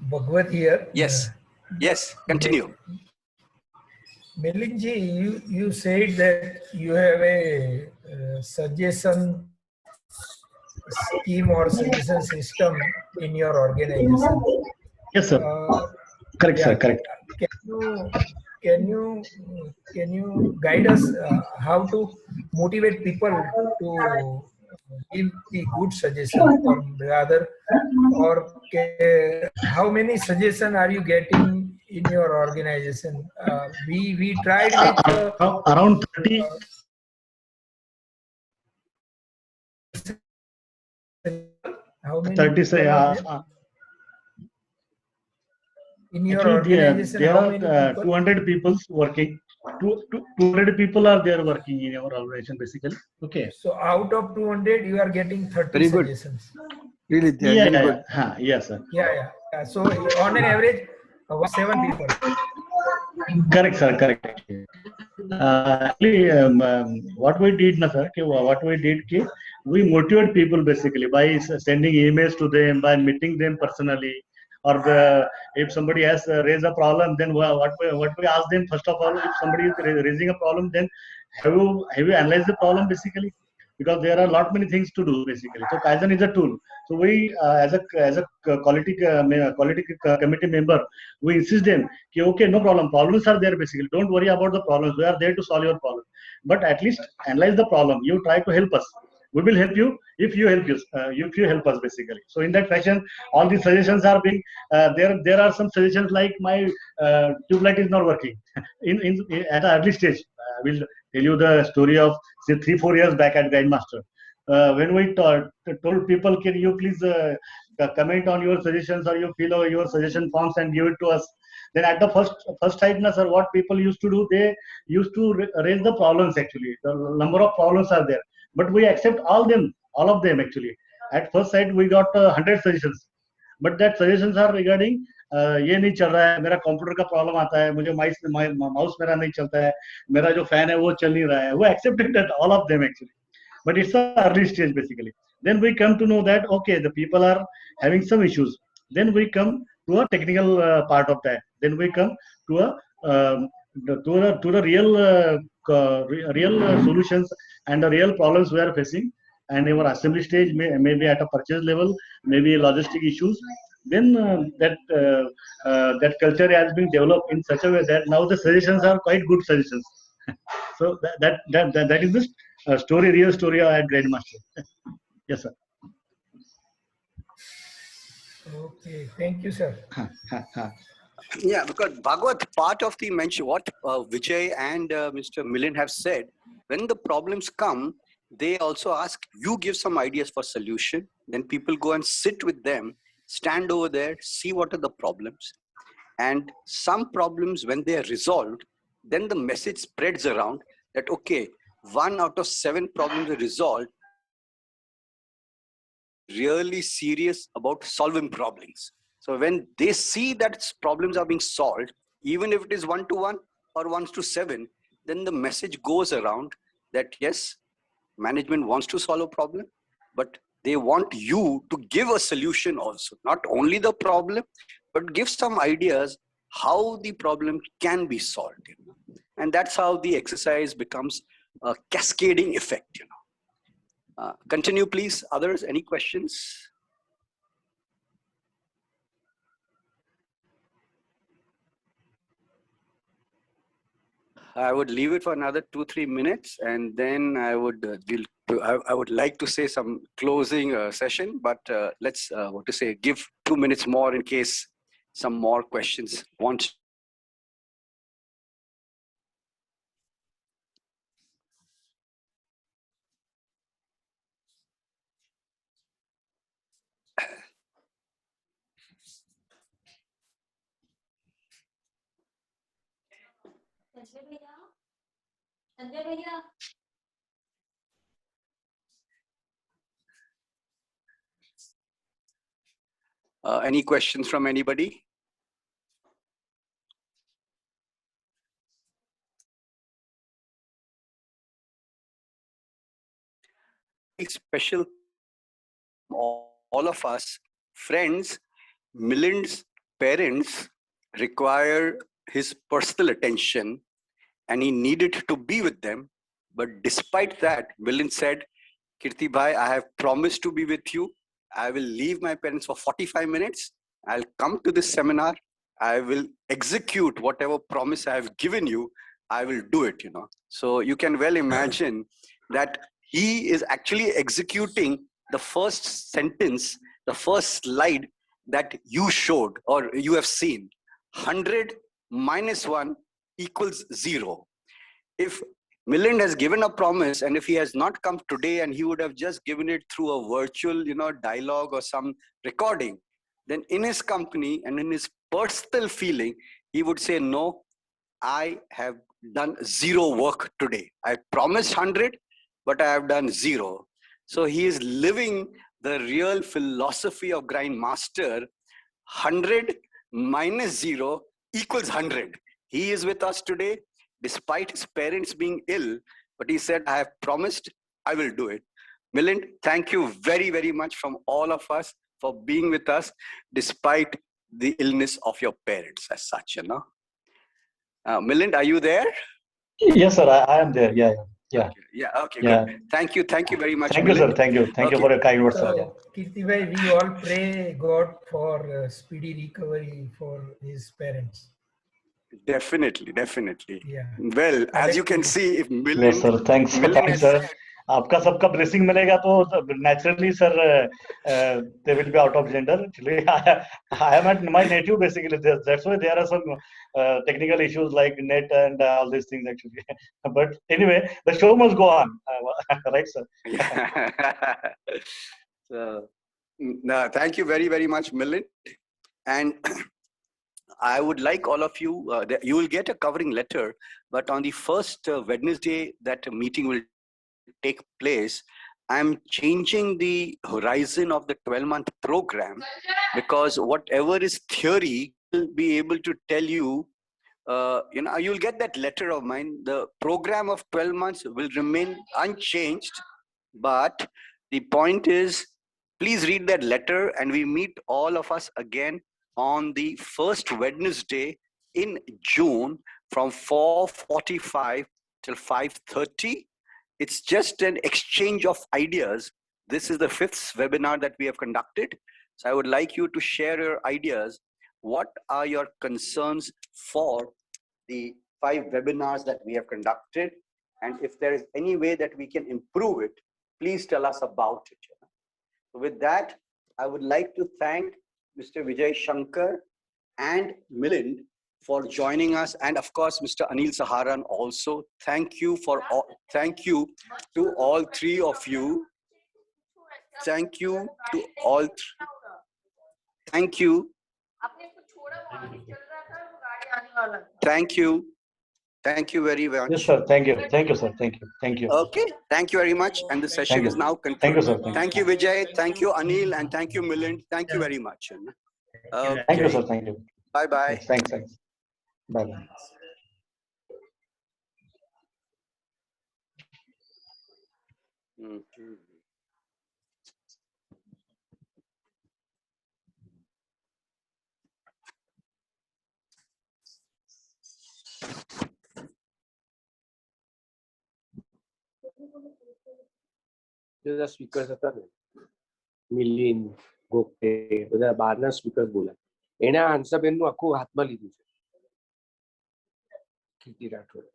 Bhagwat here. Yes. Yes. Continue. Milindji, you said that you have a suggestion scheme or suggestion system in your organization. Yes, sir. Correct, sir. Correct. Can you guide us how to motivate people to give the good suggestion, or rather, how many suggestions are you getting in your organization? We tried with around 30. How many? 30. In your actually, organization, there how are many people? 200 people working. 200 people are there working in our organization, basically. Okay. So out of 200, you are getting 30 Very good. suggestions. Really, Yeah, very good. yes, sir. Yeah. So on an average, 7 people. Correct, sir. Correct. Actually, what we did, we motivate people basically by sending emails to them, by meeting them personally, or if somebody has raised a problem, then what we ask them, first of all, if somebody is raising a problem, then have you analyzed the problem basically? Because there are lot many things to do basically. So Kaizen is a tool. So we as a quality committee member, we insist them, okay, no problem. Problems are there basically. Don't worry about the problems. We are there to solve your problem. But at least analyze the problem. You try to help us. We will help you if you help us basically. So in that fashion, all these suggestions are being there are some suggestions like my tube light is not working at an early stage. I will tell you the story of say 3-4 years back at Grindmaster. When we told people, can you please comment on your suggestions, or you fill out your suggestion forms and give it to us. Then at the first time, sir, what people used to do, they used to raise the problems actually. The number of problems are there. But we accept all of them actually. At first sight, we got 100 suggestions, but that suggestions are regarding ये नहीं चल रहा है, मेरा computer का problem आता है, मुझे माउस मेरा नहीं चलता है, मेरा जो फैन है वो चल नहीं रहा है. We accepted that all of them actually, but it's an early stage basically. Then we come to know that okay, the people are having some issues. Then we come to a technical part of that. Then we come to the real solutions and the real problems we are facing, and our assembly stage maybe at a purchase level, maybe logistic issues. Then that culture has been developed in such a way that now the suggestions are quite good suggestions. So that is the story, real story at Grandmaster. Yes, sir. Okay, thank you, sir. Yeah, because Bhagwat, part of the mention, what Vijay and Mr. Milind have said, when the problems come, they also ask, you give some ideas for solution. Then people go and sit with them, stand over there, see what are the problems. And some problems, when they are resolved, then the message spreads around that, okay, 1 out of 7 problems are resolved. Really serious about solving problems. So when they see that problems are being solved, even if it is 1 to 1 or 1 to 7, then the message goes around that yes, management wants to solve a problem, but they want you to give a solution also, not only the problem, but give some ideas how the problem can be solved. And that's how the exercise becomes a cascading effect. Continue, please. Others, any questions? I would leave it for another 2-3 minutes, and then I would I would like to say some closing session, but let's give 2 minutes more in case some more questions want. Any questions from anybody? Special, all of us, friends, Milind's parents require his personal attention and he needed to be with them. But despite that, Milind said, Kirti bhai, I have promised to be with you. I will leave my parents for 45 minutes. I'll come to this seminar. I will execute whatever promise I have given you. I will do it, So you can well imagine that he is actually executing the first sentence, the first slide that you showed or you have seen. 100 minus 1 equals 0. If Milind has given a promise, and if he has not come today and he would have just given it through a virtual, dialogue or some recording, then in his company and in his personal feeling, he would say, no, I have done 0 work today. I promised 100, but I have done 0. So he is living the real philosophy of Grindmaster. 100 minus 0 equals 100. He is with us today, despite his parents being ill, but he said, I have promised, I will do it. Milind, thank you very, very much from all of us for being with us, despite the illness of your parents as such, Milind, are you there? Yes, sir, I am there. Yeah. Okay, good. Thank you very much. Thank you, sir. Thank you for your kind words, sir. So, Kirti bhai, we all pray God for speedy recovery for his parents. Definitely. Yeah. Well, as you can see, if Milind, yes, sir. Thanks, sir. आपका सबका blessing मिलेगा तो naturally, sir, they will be out of gender. Actually, I am at my native basically. That's why there are some technical issues like net and all these things actually. But anyway, the show must go on, right, sir? So, no, thank you very, very much, Milind. And I would like all of you, you will get a covering letter, but on the first Wednesday that a meeting will take place, I'm changing the horizon of the 12-month program, because whatever is theory will be able to tell you, you'll get that letter of mine. The program of 12 months will remain unchanged, but the point is, please read that letter and we meet all of us again on the first Wednesday in June from 4:45 till 5:30. It's just an exchange of ideas. This is the 5th webinar that we have conducted. So I would like you to share your ideas. What are your concerns for the 5 webinars that we have conducted? And if there is any way that we can improve it, please tell us about it. So with that, I would like to thank Mr. Vijay Shankar and Milind for joining us, and of course Mr. Anil Saharan also. Thank you to all three of you. Thank you to all. Thank you. Thank you. Thank you very much. Yes, sir. Thank you. Thank you, sir. Thank you. Thank you. Okay. Thank you very much. And the session is now concluded. Thank you, sir. Thank you, Vijay. Thank you, Anil. And thank you, Milind. Thank you very much. Okay. Thank you, sir. Thank you. Bye-bye. Yes, thanks. Bye-bye. બધા speakers હતા ને, મિલિન, ગોપે, બધા બહારના speakers બોલ્યા. એણે આ હંસાબેનનું આખું હાથમાં લીધું છે, કીર્તિ રાઠોડ.